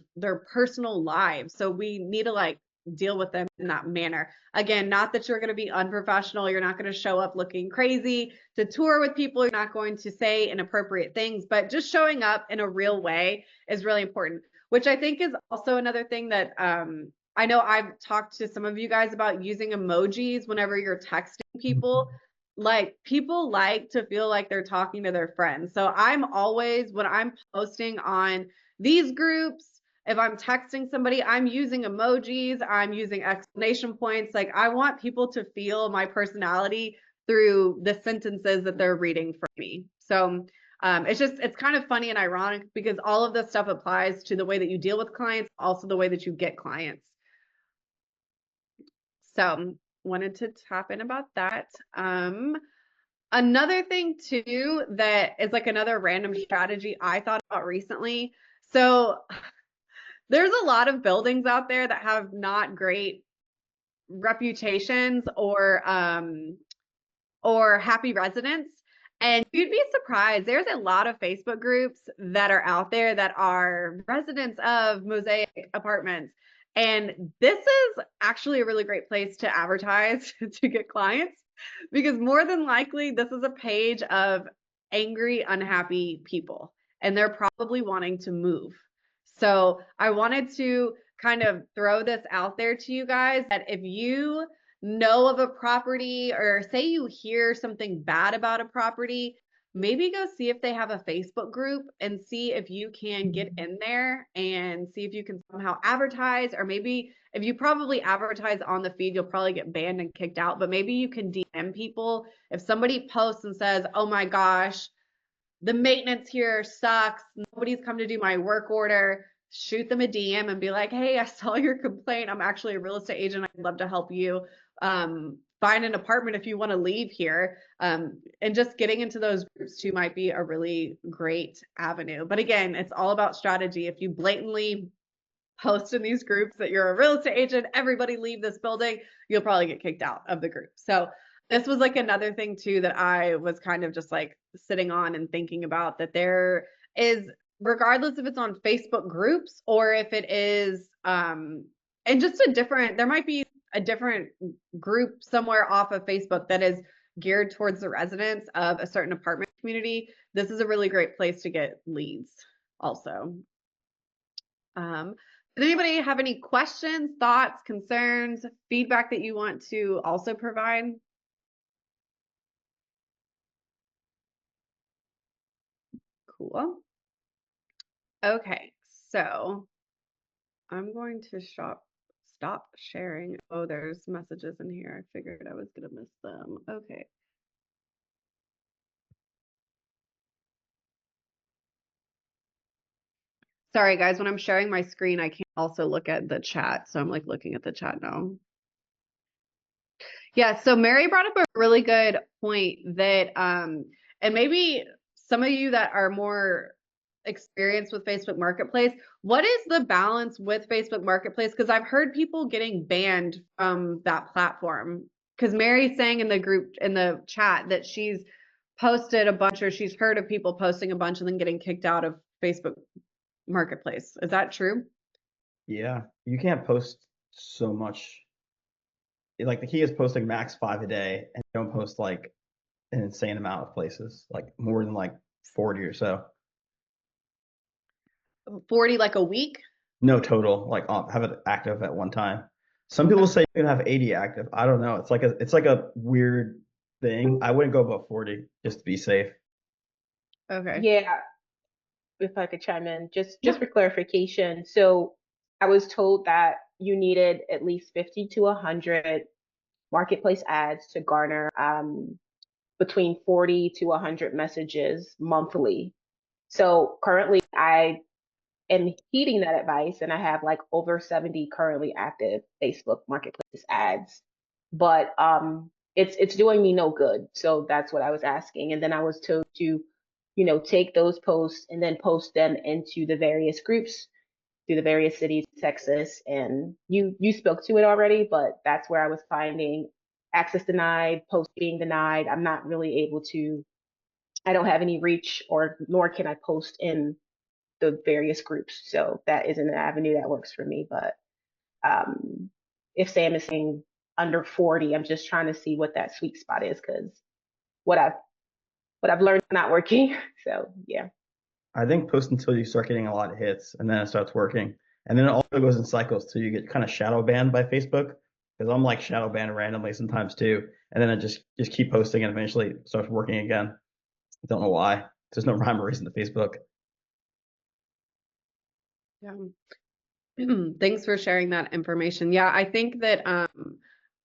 personal lives. So we need to like deal with them in that manner. Again, not that you're going to be unprofessional. You're not going to show up looking crazy to tour with people. You're not going to say inappropriate things, but just showing up in a real way is really important, which I think is also another thing that I know I've talked to some of you guys about using emojis whenever you're texting people. Like, people like to feel like they're talking to their friends. So I'm always, when I'm posting on these groups, if I'm texting somebody, I'm using emojis, I'm using exclamation points. Like, I want people to feel my personality through the sentences that they're reading from me. So it's kind of funny and ironic, because all of this stuff applies to the way that you deal with clients, also the way that you get clients. So wanted to tap in about that. Another thing too, that is like another random strategy I thought about recently. So there's a lot of buildings out there that have not great reputations or happy residents. And you'd be surprised, there's a lot of Facebook groups that are out there that are residents of Mosaic Apartments. And this is actually a really great place to advertise to get clients, because more than likely, this is a page of angry, unhappy people, and they're probably wanting to move. So I wanted to kind of throw this out there to you guys, that if you know of a property, or say you hear something bad about a property, maybe go see if they have a Facebook group and see if you can get in there and see if you can somehow advertise. Or maybe if you probably advertise on the feed, you'll probably get banned and kicked out, but maybe you can DM people. If somebody posts and says, oh my gosh, the maintenance here sucks, nobody's come to do my work order, shoot them a DM and be like, hey, I saw your complaint. I'm actually a real estate agent. I'd love to help you find an apartment if you want to leave here. And just getting into those groups too might be a really great avenue. But again, it's all about strategy. If you blatantly post in these groups that you're a real estate agent, everybody leave this building, you'll probably get kicked out of the group. So this was like another thing too that I was kind of just like sitting on and thinking about, that there is, regardless if it's on Facebook groups or if it is and just a different, there might be a different group somewhere off of Facebook that is geared towards the residents of a certain apartment community. This is a really great place to get leads also. Does anybody have any questions, thoughts, concerns, feedback that you want to also provide? Cool. Okay, so I'm going to stop sharing. Oh, there's messages in here. I figured I was going to miss them. Okay. Sorry, guys, when I'm sharing my screen, I can't also look at the chat. So I'm like looking at the chat now. Yeah, so Mary brought up a really good point that, and maybe some of you that are more experienced with Facebook Marketplace, what is the balance with Facebook Marketplace? Because I've heard people getting banned from that platform. Because Mary's saying in the group, in the chat, that she's posted a bunch, or she's heard of people posting a bunch and then getting kicked out of Facebook Marketplace. Is that true? Yeah, you can't post so much. Like the key is posting max 5 a day, and don't post like an insane amount of places, like more than like 40 or so. 40 like a week? No, total, like have it active at one time. Some people say you can have 80 active. I don't know. It's like a weird thing. I wouldn't go above 40 just to be safe. Okay. Yeah, if I could chime in, just for clarification. So I was told that you needed at least 50 to 100 marketplace ads to garner between 40 to 100 messages monthly. So currently I am heeding that advice, and I have like over 70 currently active Facebook marketplace ads. But it's doing me no good. So that's what I was asking. And then I was told to, take those posts and then post them into the various groups through the various cities, Texas. And you spoke to it already, but that's where I was finding access denied, post being denied. I'm not really able to, I don't have any reach, or nor can I post in the various groups. So that isn't an avenue that works for me. But if Sam is saying under 40, I'm just trying to see what that sweet spot is, because what I've learned is not working. So yeah. I think post until you start getting a lot of hits, and then it starts working. And then it also goes in cycles too. You get kind of shadow banned by Facebook, because I'm like shadow banned randomly sometimes too. And then I just keep posting, and eventually it starts working again. I don't know why. There's no rhyme or reason to Facebook. Yeah. Thanks for sharing that information. Yeah, I think that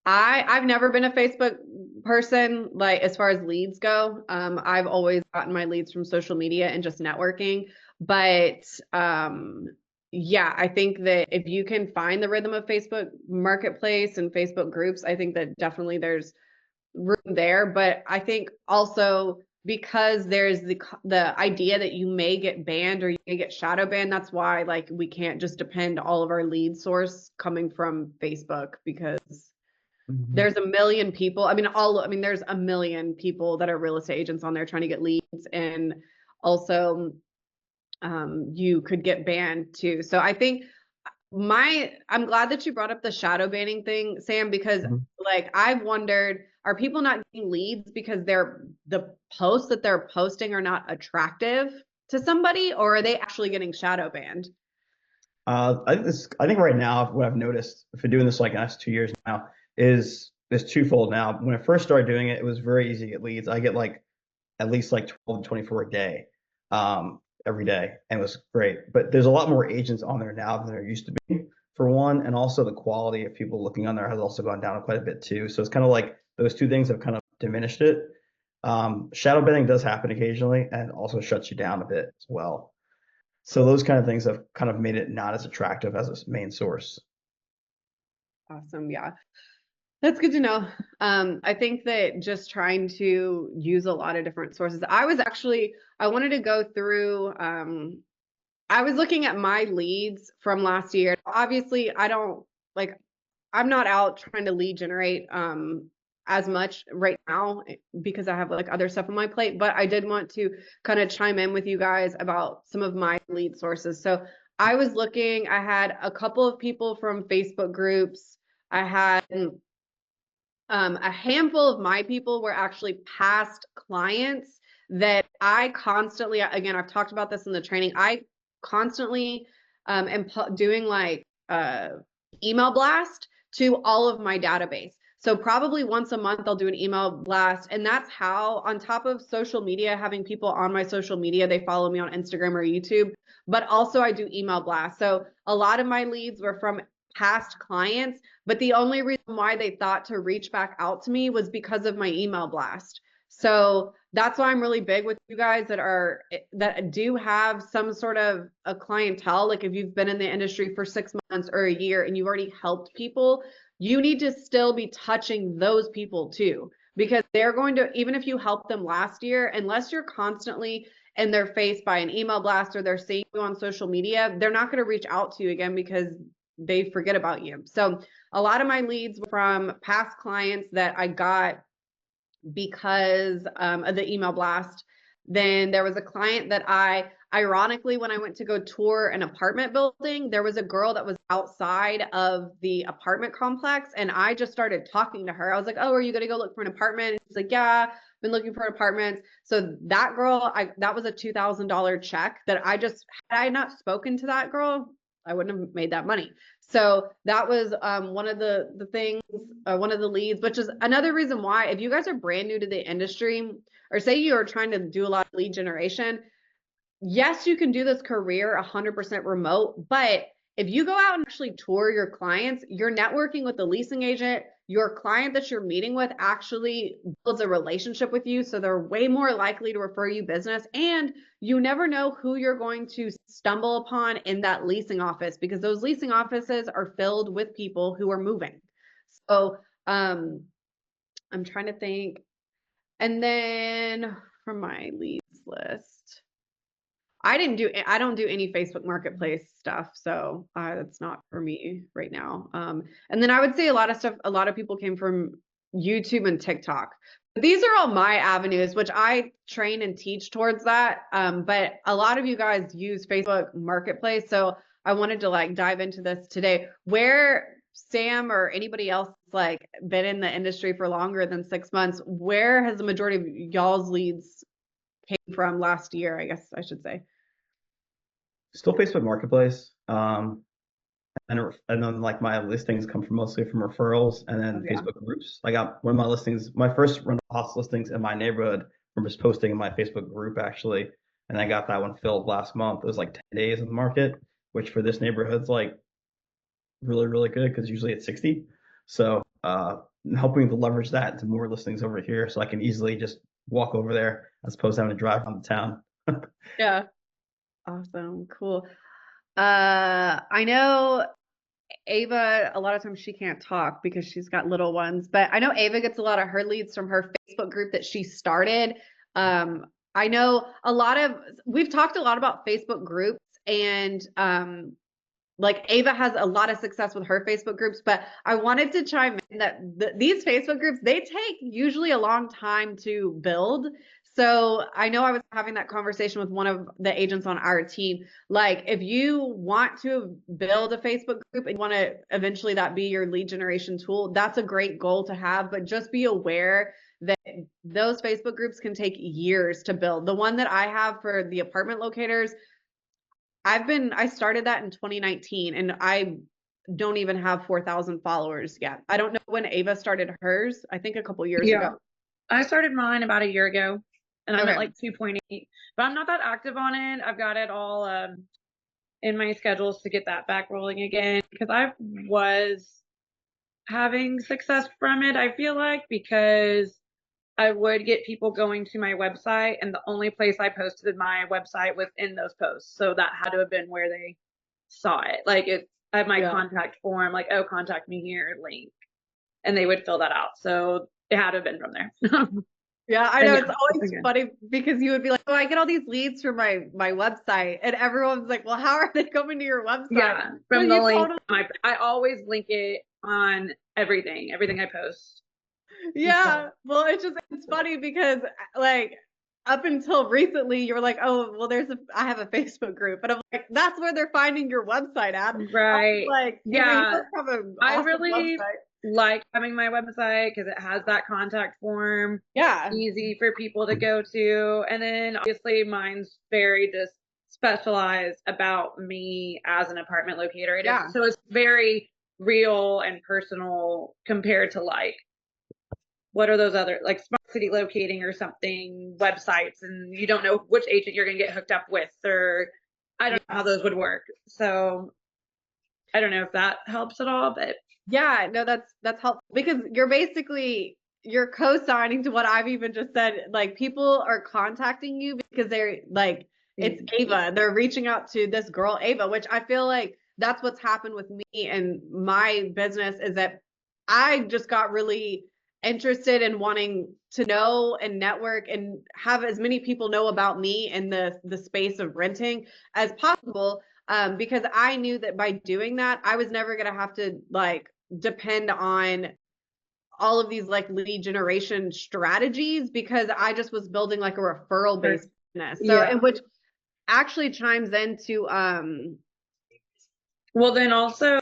I've never been a Facebook person, like as far as leads go. I've always gotten my leads from social media and just networking. But yeah, I think that if you can find the rhythm of Facebook Marketplace and Facebook groups, I think that definitely there's room there. But I think also, because there's the idea that you may get banned or you may get shadow banned, that's why like we can't just depend all of our lead source coming from Facebook, because there's a million people. I mean, there's a million people that are real estate agents on there trying to get leads, and also you could get banned too. So I think I'm glad that you brought up the shadow banning thing, Sam, because like I've wondered, are people not getting leads because the posts that they're posting are not attractive to somebody, or are they actually getting shadow banned? I think right now what I've noticed for doing this like the last 2 years now is twofold. Now, when I first started doing it, it was very easy to get leads. I get like at least like 12 to 24 a day, every day, and it was great. But there's a lot more agents on there now than there used to be, for one, and also the quality of people looking on there has also gone down quite a bit too. So it's kind of like those two things have kind of diminished it. Shadow banning does happen occasionally, and also shuts you down a bit as well. So those kind of things have kind of made it not as attractive as a main source. Awesome. Yeah. That's good to know. I think that just trying to use a lot of different sources. I wanted to go through, I was looking at my leads from last year. Obviously, I'm not out trying to lead generate as much right now because I have like other stuff on my plate, but I did want to kind of chime in with you guys about some of my lead sources. So I was looking, I had a couple of people from Facebook groups. I had a handful of my people were actually past clients that I constantly, again, I've talked about this in the training. I constantly am doing like email blast to all of my database. So probably once a month, I'll do an email blast. And that's how, on top of social media, having people on my social media, they follow me on Instagram or YouTube, but also I do email blasts. So a lot of my leads were from past clients, but the only reason why they thought to reach back out to me was because of my email blast. So that's why I'm really big with you guys that do have some sort of a clientele. Like if you've been in the industry for 6 months or a year and you've already helped people, you need to still be touching those people too, because they're going to, even if you helped them last year, unless you're constantly in their face by an email blast or they're seeing you on social media, they're not going to reach out to you again because they forget about you. So a lot of my leads were from past clients that I got because of the email blast. Then there was a client that ironically, when I went to go tour an apartment building, there was a girl that was outside of the apartment complex. And I just started talking to her. I was like, oh, are you going to go look for an apartment? And she's like, yeah, I've been looking for apartments. So that girl, that was a $2,000 check that had I not spoken to that girl, I wouldn't have made that money. So that was one of the things, one of the leads, which is another reason why, if you guys are brand new to the industry, or say you're trying to do a lot of lead generation, yes, you can do this career 100% remote, but if you go out and actually tour your clients, you're networking with the leasing agent, your client that you're meeting with actually builds a relationship with you. So they're way more likely to refer you business. And you never know who you're going to stumble upon in that leasing office, because those leasing offices are filled with people who are moving. So I'm trying to think. And then from my leads list, I don't do any Facebook Marketplace stuff, so that's not for me right now. And then I would say a lot of people came from YouTube and TikTok. These are all my avenues, which I train and teach towards that. But a lot of you guys use Facebook Marketplace, so I wanted to like dive into this today. Where Sam or anybody else like been in the industry for longer than 6 months, where has the majority of y'all's leads came from last year, I guess I should say? Still Facebook Marketplace. And then like my listings come from mostly from referrals and then Yeah. Facebook groups. I got one of my listings, my first rental house listings in my neighborhood from just posting in my Facebook group actually. And I got that one filled last month. It was like 10 days in the market, which for this neighborhood's like really, really good because usually it's 60. So I'm helping to leverage that into more listings over here so I can easily just walk over there as opposed to having to drive around the town. Yeah. Awesome. Cool. I know Ava, a lot of times she can't talk because she's got little ones, but I know Ava gets a lot of her leads from her Facebook group that she started. I know we've talked a lot about Facebook groups, and like Ava has a lot of success with her Facebook groups, but I wanted to chime in that these Facebook groups, they take usually a long time to build. So I know I was having that conversation with one of the agents on our team. Like if you want to build a Facebook group and you want to eventually that be your lead generation tool, that's a great goal to have, but just be aware that those Facebook groups can take years to build. The one that I have for the apartment locators, I started that in 2019 and I don't even have 4,000 followers yet. I don't know when Ava started hers. I think a couple years ago. I started mine about a year ago and I'm Okay. at like 2.8, but I'm not that active on it. I've got it all in my schedules to get that back rolling again because I was having success from it, I feel like, because I would get people going to my website, and the only place I posted my website was in those posts. So that had to have been where they saw it. Like it at my contact form, like, oh, contact me here, link. And they would fill that out. So it had to have been from there. Yeah, I know. It's always funny because you would be like, oh, I get all these leads from my website. And everyone's like, well, how are they coming to your website? Yeah, from the link. I always link it on everything I post. Yeah. Well, it's funny because like up until recently, you were like, oh, well, I have a Facebook group. And I'm like, that's where they're finding your website at. Right. Like, yeah. I really website. like having my website because it has that contact form. Yeah. Easy for people to go to. And then obviously mine's very just specialized about me as an apartment locator. So it's very real and personal compared to like, what are those other like smart city locating or something websites, and you don't know which agent you're going to get hooked up with, or I don't know how those would work. So I don't know if that helps at all, but yeah, no, that's helpful because you're co-signing to what I've even just said. Like people are contacting you because they're like, it's Ava. They're reaching out to this girl, Ava, which I feel like that's what's happened with me and my business is that I just got really interested in wanting to know and network and have as many people know about me in the space of renting as possible. Because I knew that by doing that, I was never going to have to like depend on all of these like lead generation strategies because I just was building like a referral based business. So, and which actually chimes into, well, then also,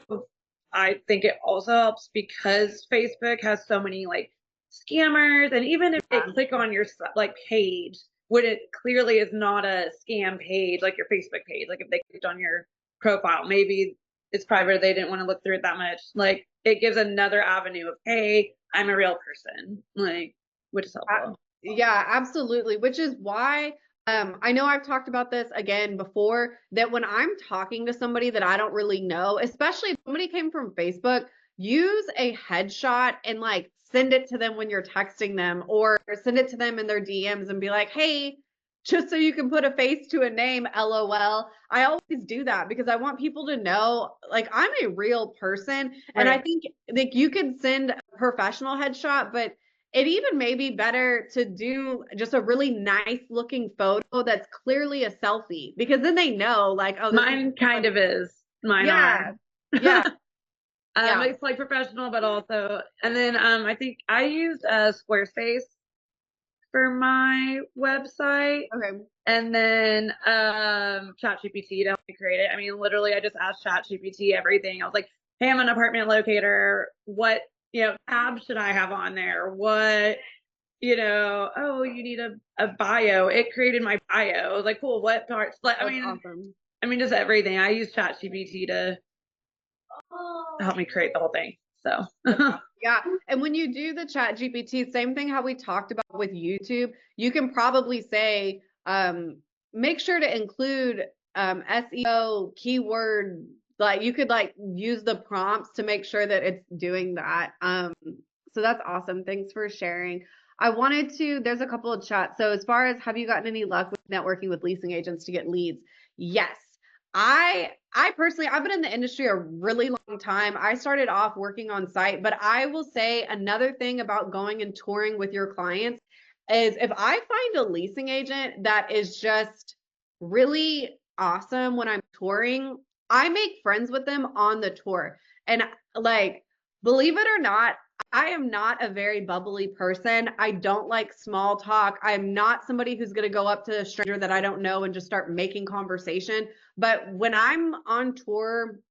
I think it also helps because Facebook has so many like scammers, and even if they click on your like page, when it clearly is not a scam page, like your Facebook page, like if they clicked on your profile, maybe it's private, they didn't want to look through it that much. Like it gives another avenue of, hey, I'm a real person, like, which is helpful. Yeah, absolutely. Which is why I know I've talked about this again before, that when I'm talking to somebody that I don't really know, especially if somebody came from Facebook, use a headshot and like send it to them when you're texting them or send it to them in their DMs and be like, hey, just so you can put a face to a name, LOL. I always do that because I want people to know like I'm a real person. And I think like you can send a professional headshot, but it even may be better to do just a really nice looking photo that's clearly a selfie because then they know like, oh, mine kind of is. Mine are. Yeah. It's like professional, but also, and then I think I used Squarespace for my website. Okay. And then ChatGPT to help me create it. I mean, literally, I just asked ChatGPT everything. I was like, hey, I'm an apartment locator. What, tab should I have on there? What, oh, you need a bio. It created my bio. I was like, cool, what parts? Like, Awesome. I mean, just everything. I use ChatGPT to help me create the whole thing. So yeah. And when you do the ChatGPT, same thing how we talked about with YouTube, you can probably say, make sure to include SEO keyword, like you could like use the prompts to make sure that it's doing that. So that's awesome. Thanks for sharing. There's a couple of chats. So as far as have you gotten any luck with networking with leasing agents to get leads? Yes. I personally, I've been in the industry a really long time. I started off working on site, but I will say another thing about going and touring with your clients is if I find a leasing agent that is just really awesome when I'm touring, I make friends with them on the tour. And like, believe it or not, I am not a very bubbly person. I don't like small talk. I'm not somebody who's going to go up to a stranger that I don't know and just start making conversation. But when I'm on tour,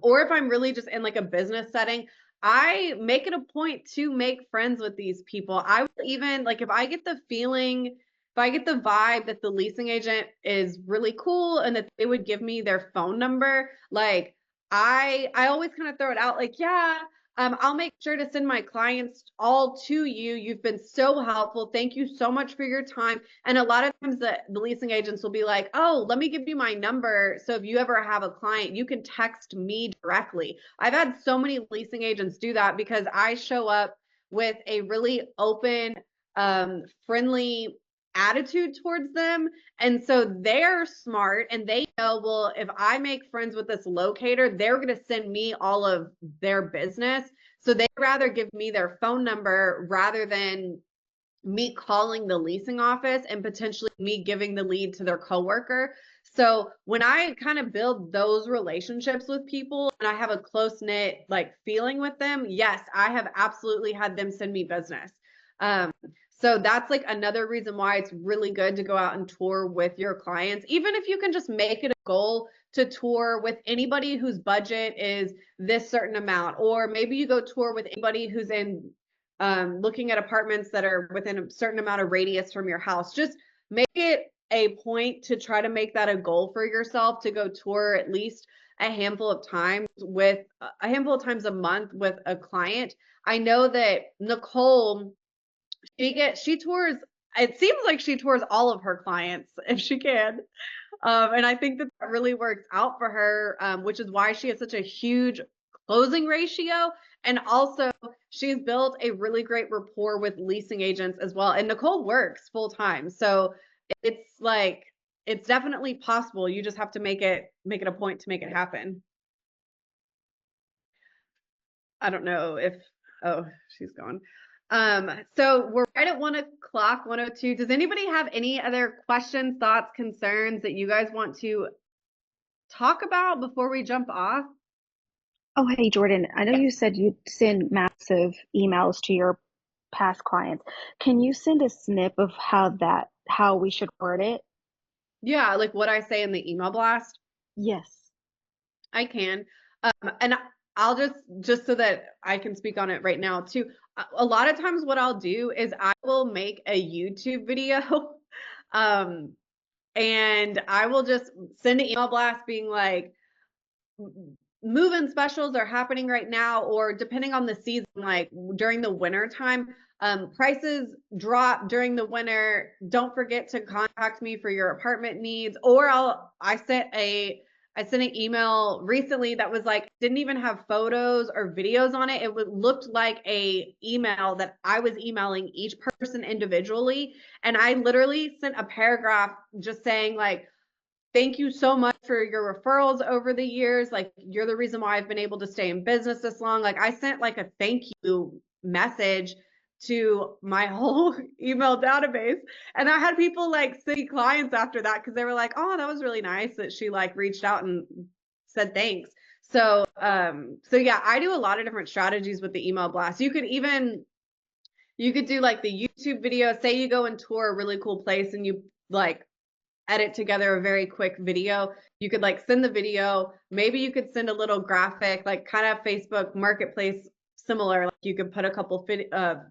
or if I'm really just in like a business setting, I make it a point to make friends with these people. I will even like if I get the vibe that the leasing agent is really cool and that they would give me their phone number, like I always kind of throw it out like, yeah, I'll make sure to send my clients all to you. You've been so helpful. Thank you so much for your time. And a lot of times the leasing agents will be like, oh, let me give you my number. So if you ever have a client, you can text me directly. I've had so many leasing agents do that because I show up with a really open, friendly attitude towards them. And so they're smart and they know, well, if I make friends with this locator, they're going to send me all of their business. So they'd rather give me their phone number rather than me calling the leasing office and potentially me giving the lead to their coworker. So when I kind of build those relationships with people and I have a close knit like feeling with them, yes, I have absolutely had them send me business. So that's like another reason why it's really good to go out and tour with your clients, even if you can just make it a goal to tour with anybody whose budget is this certain amount, or maybe you go tour with anybody who's in looking at apartments that are within a certain amount of radius from your house. Just make it a point to try to make that a goal for yourself to go tour at least a handful of times a month with a client. I know that Nicole, she tours, it seems like she tours all of her clients if she can. And I think that really works out for her, which is why she has such a huge closing ratio. And also, she's built a really great rapport with leasing agents as well. And Nicole works full time. So it's like, it's definitely possible. You just have to make it a point to make it happen. I don't know if, oh, she's gone. So we're right at 1 o'clock, 1:02. Does anybody have any other questions, thoughts, concerns that you guys want to talk about before we jump off? Oh, hey, Jordan, I know you said you'd send massive emails to your past clients. Can you send a snip of how we should word it? Yeah, like what I say in the email blast. Yes. I can. And I'll just so that I can speak on it right now too. A lot of times what I'll do is I will make a YouTube video and I will just send an email blast being like, move-in specials are happening right now, or depending on the season, like during the winter time, prices drop during the winter. Don't forget to contact me for your apartment needs. Or I sent an email recently that was like, didn't even have photos or videos on it. It looked like a email that I was emailing each person individually. And I literally sent a paragraph just saying like, thank you so much for your referrals over the years. Like, you're the reason why I've been able to stay in business this long. Like, I sent like a thank you message to my whole email database. And I had people like city clients after that because they were like, oh, that was really nice that she like reached out and said thanks. So yeah, I do a lot of different strategies with the email blast. You could do like the YouTube video. Say you go and tour a really cool place and you like edit together a very quick video. You could like send the video. Maybe you could send a little graphic, like kind of Facebook Marketplace similar. Like you could put a couple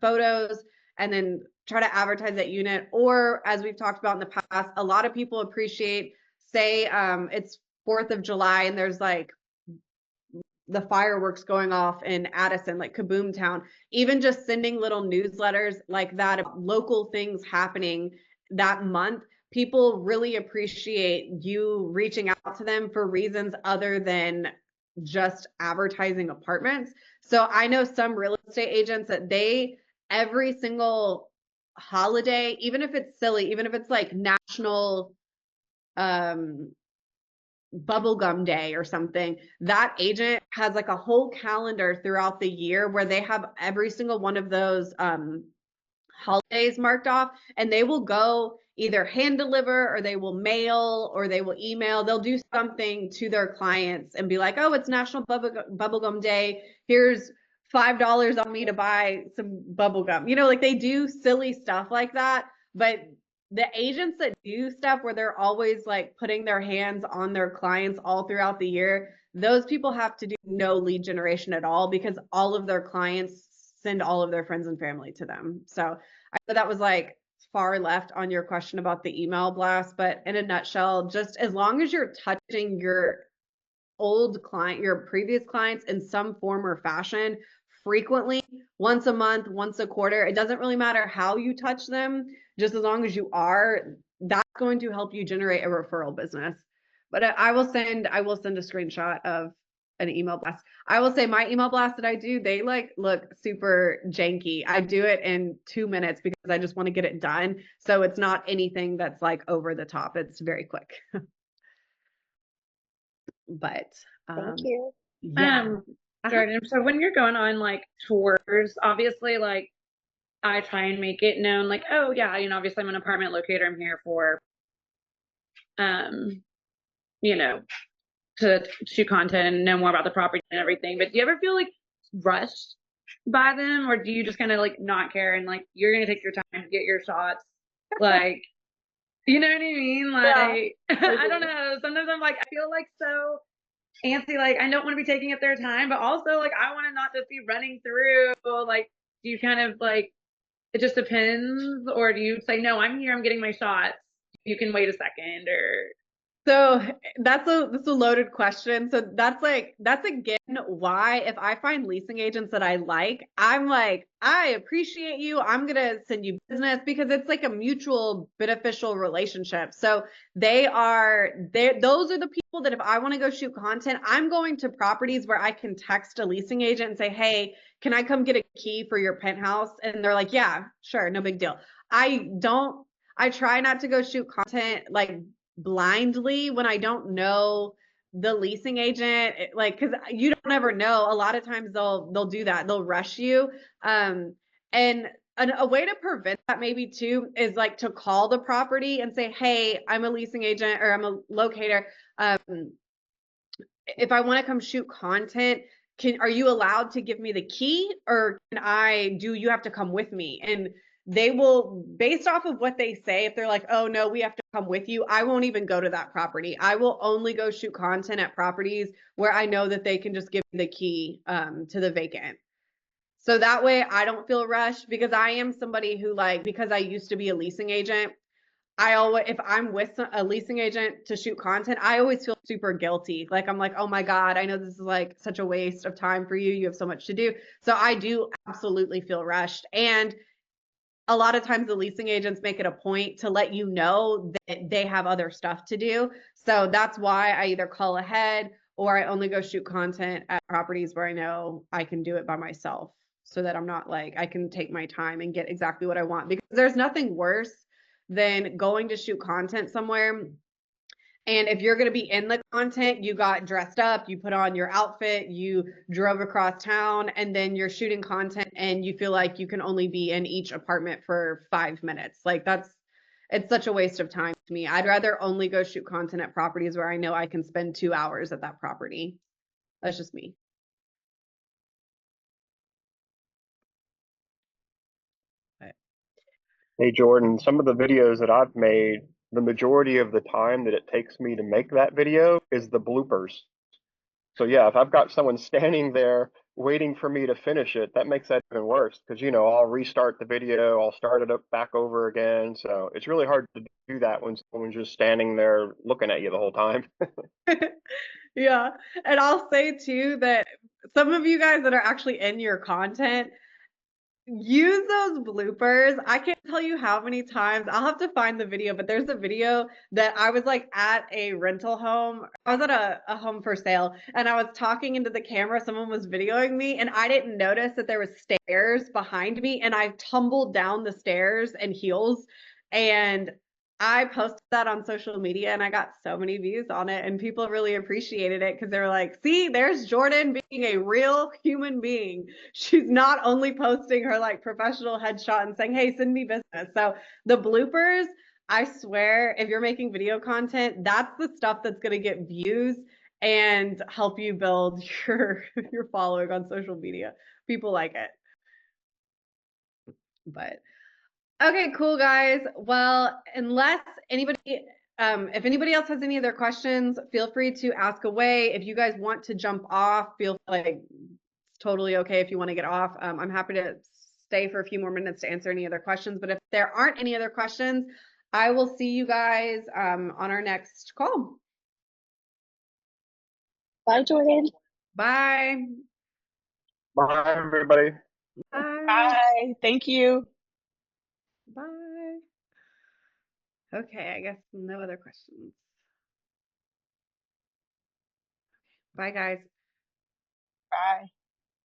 photos and then try to advertise that unit. Or as we've talked about in the past, a lot of people appreciate, say it's 4th of July and there's like the fireworks going off in Addison, like Kaboom Town, even just sending little newsletters like that of local things happening that month. People really appreciate you reaching out to them for reasons other than just advertising apartments. So I know some real estate agents that every single holiday, even if it's silly, even if it's like national bubblegum day or something, that agent has like a whole calendar throughout the year where they have every single one of those holidays marked off, and they will go either hand deliver or they will mail or they will email. They'll do something to their clients and be like, oh, it's National Bubblegum Day. Here's $5 on me to buy some bubblegum. You know, like they do silly stuff like that. But the agents that do stuff where they're always like putting their hands on their clients all throughout the year, those people have to do no lead generation at all because all of their clients send all of their friends and family to them. So I know that was like far left on your question about the email blast, but in a nutshell, just as long as you're touching your old client, your previous clients in some form or fashion frequently, once a month, once a quarter, it doesn't really matter how you touch them, just as long as you are, that's going to help you generate a referral business. But I will send a screenshot of an email blast. I will say my email blast that I do, they like look super janky. I do it in 2 minutes because I just want to get it done. So it's not anything that's like over the top. It's very quick. But Thank you. yeah. Jordan, so when you're going on like tours, obviously like I try and make it known like, oh yeah, you know, obviously I'm an apartment locator. I'm here for you know, to shoot content and know more about the property and everything. But do you ever feel like rushed by them, or do you just kind of like not care and like you're gonna take your time to get your shots? Like, you know what I mean? Like, Yeah, I don't know. Sometimes I'm like, I feel like so antsy, like I don't want to be taking up their time, but also like I want to not just be running through. Like, do you kind of like it just depends, or do you say no? I'm here. I'm getting my shots. You can wait a second, or so that's a loaded question. So that's again why if I find leasing agents that I like, I'm like, I appreciate you. I'm gonna send you business because it's like a mutual beneficial relationship. So those are the people that if I want to go shoot content, I'm going to properties where I can text a leasing agent and say, hey, can I come get a key for your penthouse? And they're like, yeah, sure, no big deal. I try not to go shoot content like blindly when I don't know the leasing agent, like, because you don't ever know. A lot of times they'll do that. They'll rush you. And a way to prevent that maybe too is like to call the property and say, hey, I'm a leasing agent or I'm a locator. If I want to come shoot content, are you allowed to give me the key, or do you have to come with me? And they will, based off of what they say, if they're like, oh no, we have to come with you, I won't even go to that property. I will only go shoot content at properties where I know that they can just give me the key to the vacant. So that way I don't feel rushed, because I am somebody who, like, because I used to be a leasing agent, if I'm with a leasing agent to shoot content, I always feel super guilty. Like, I'm like, oh my God, I know this is like such a waste of time for you. You have so much to do. So I do absolutely feel rushed. And a lot of times the leasing agents make it a point to let you know that they have other stuff to do. So that's why I either call ahead or I only go shoot content at properties where I know I can do it by myself, so that I'm not like, I can take my time and get exactly what I want. Because there's nothing worse than going to shoot content somewhere, and if you're going to be in the content, you got dressed up, you put on your outfit, you drove across town, and then you're shooting content and you feel like you can only be in each apartment for 5 minutes. Like, it's such a waste of time to me. I'd rather only go shoot content at properties where I know I can spend 2 hours at that property. That's just me. Hey, Jordan, some of the videos that I've made, the majority of the time that it takes me to make that video is the bloopers. So yeah, if I've got someone standing there waiting for me to finish it, that makes that even worse, because I'll restart the video, I'll start it up back over again. So it's really hard to do that when someone's just standing there looking at you the whole time. Yeah. And I'll say too that some of you guys that are actually in your content, use those bloopers. I can't tell you how many times. I'll have to find the video, but there's a video that I was like at a rental home. I was at a home for sale, and I was talking into the camera. Someone was videoing me, and I didn't notice that there was stairs behind me, and I tumbled down the stairs in heels. And I posted that on social media, and I got so many views on it, and people really appreciated it because they were like, see, there's Jordan being a real human being. She's not only posting her like professional headshot and saying, hey, send me business. So the bloopers, I swear, if you're making video content, that's the stuff that's going to get views and help you build your following on social media. People like it. But okay, cool, guys. Well, unless anybody, if anybody else has any other questions, feel free to ask away. If you guys want to jump off, feel like it's totally okay if you want to get off. I'm happy to stay for a few more minutes to answer any other questions. But if there aren't any other questions, I will see you guys on our next call. Bye, Jordan. Bye. Bye, everybody. Bye. Bye. Thank you. Bye. Okay, I guess no other questions. Bye, guys. Bye.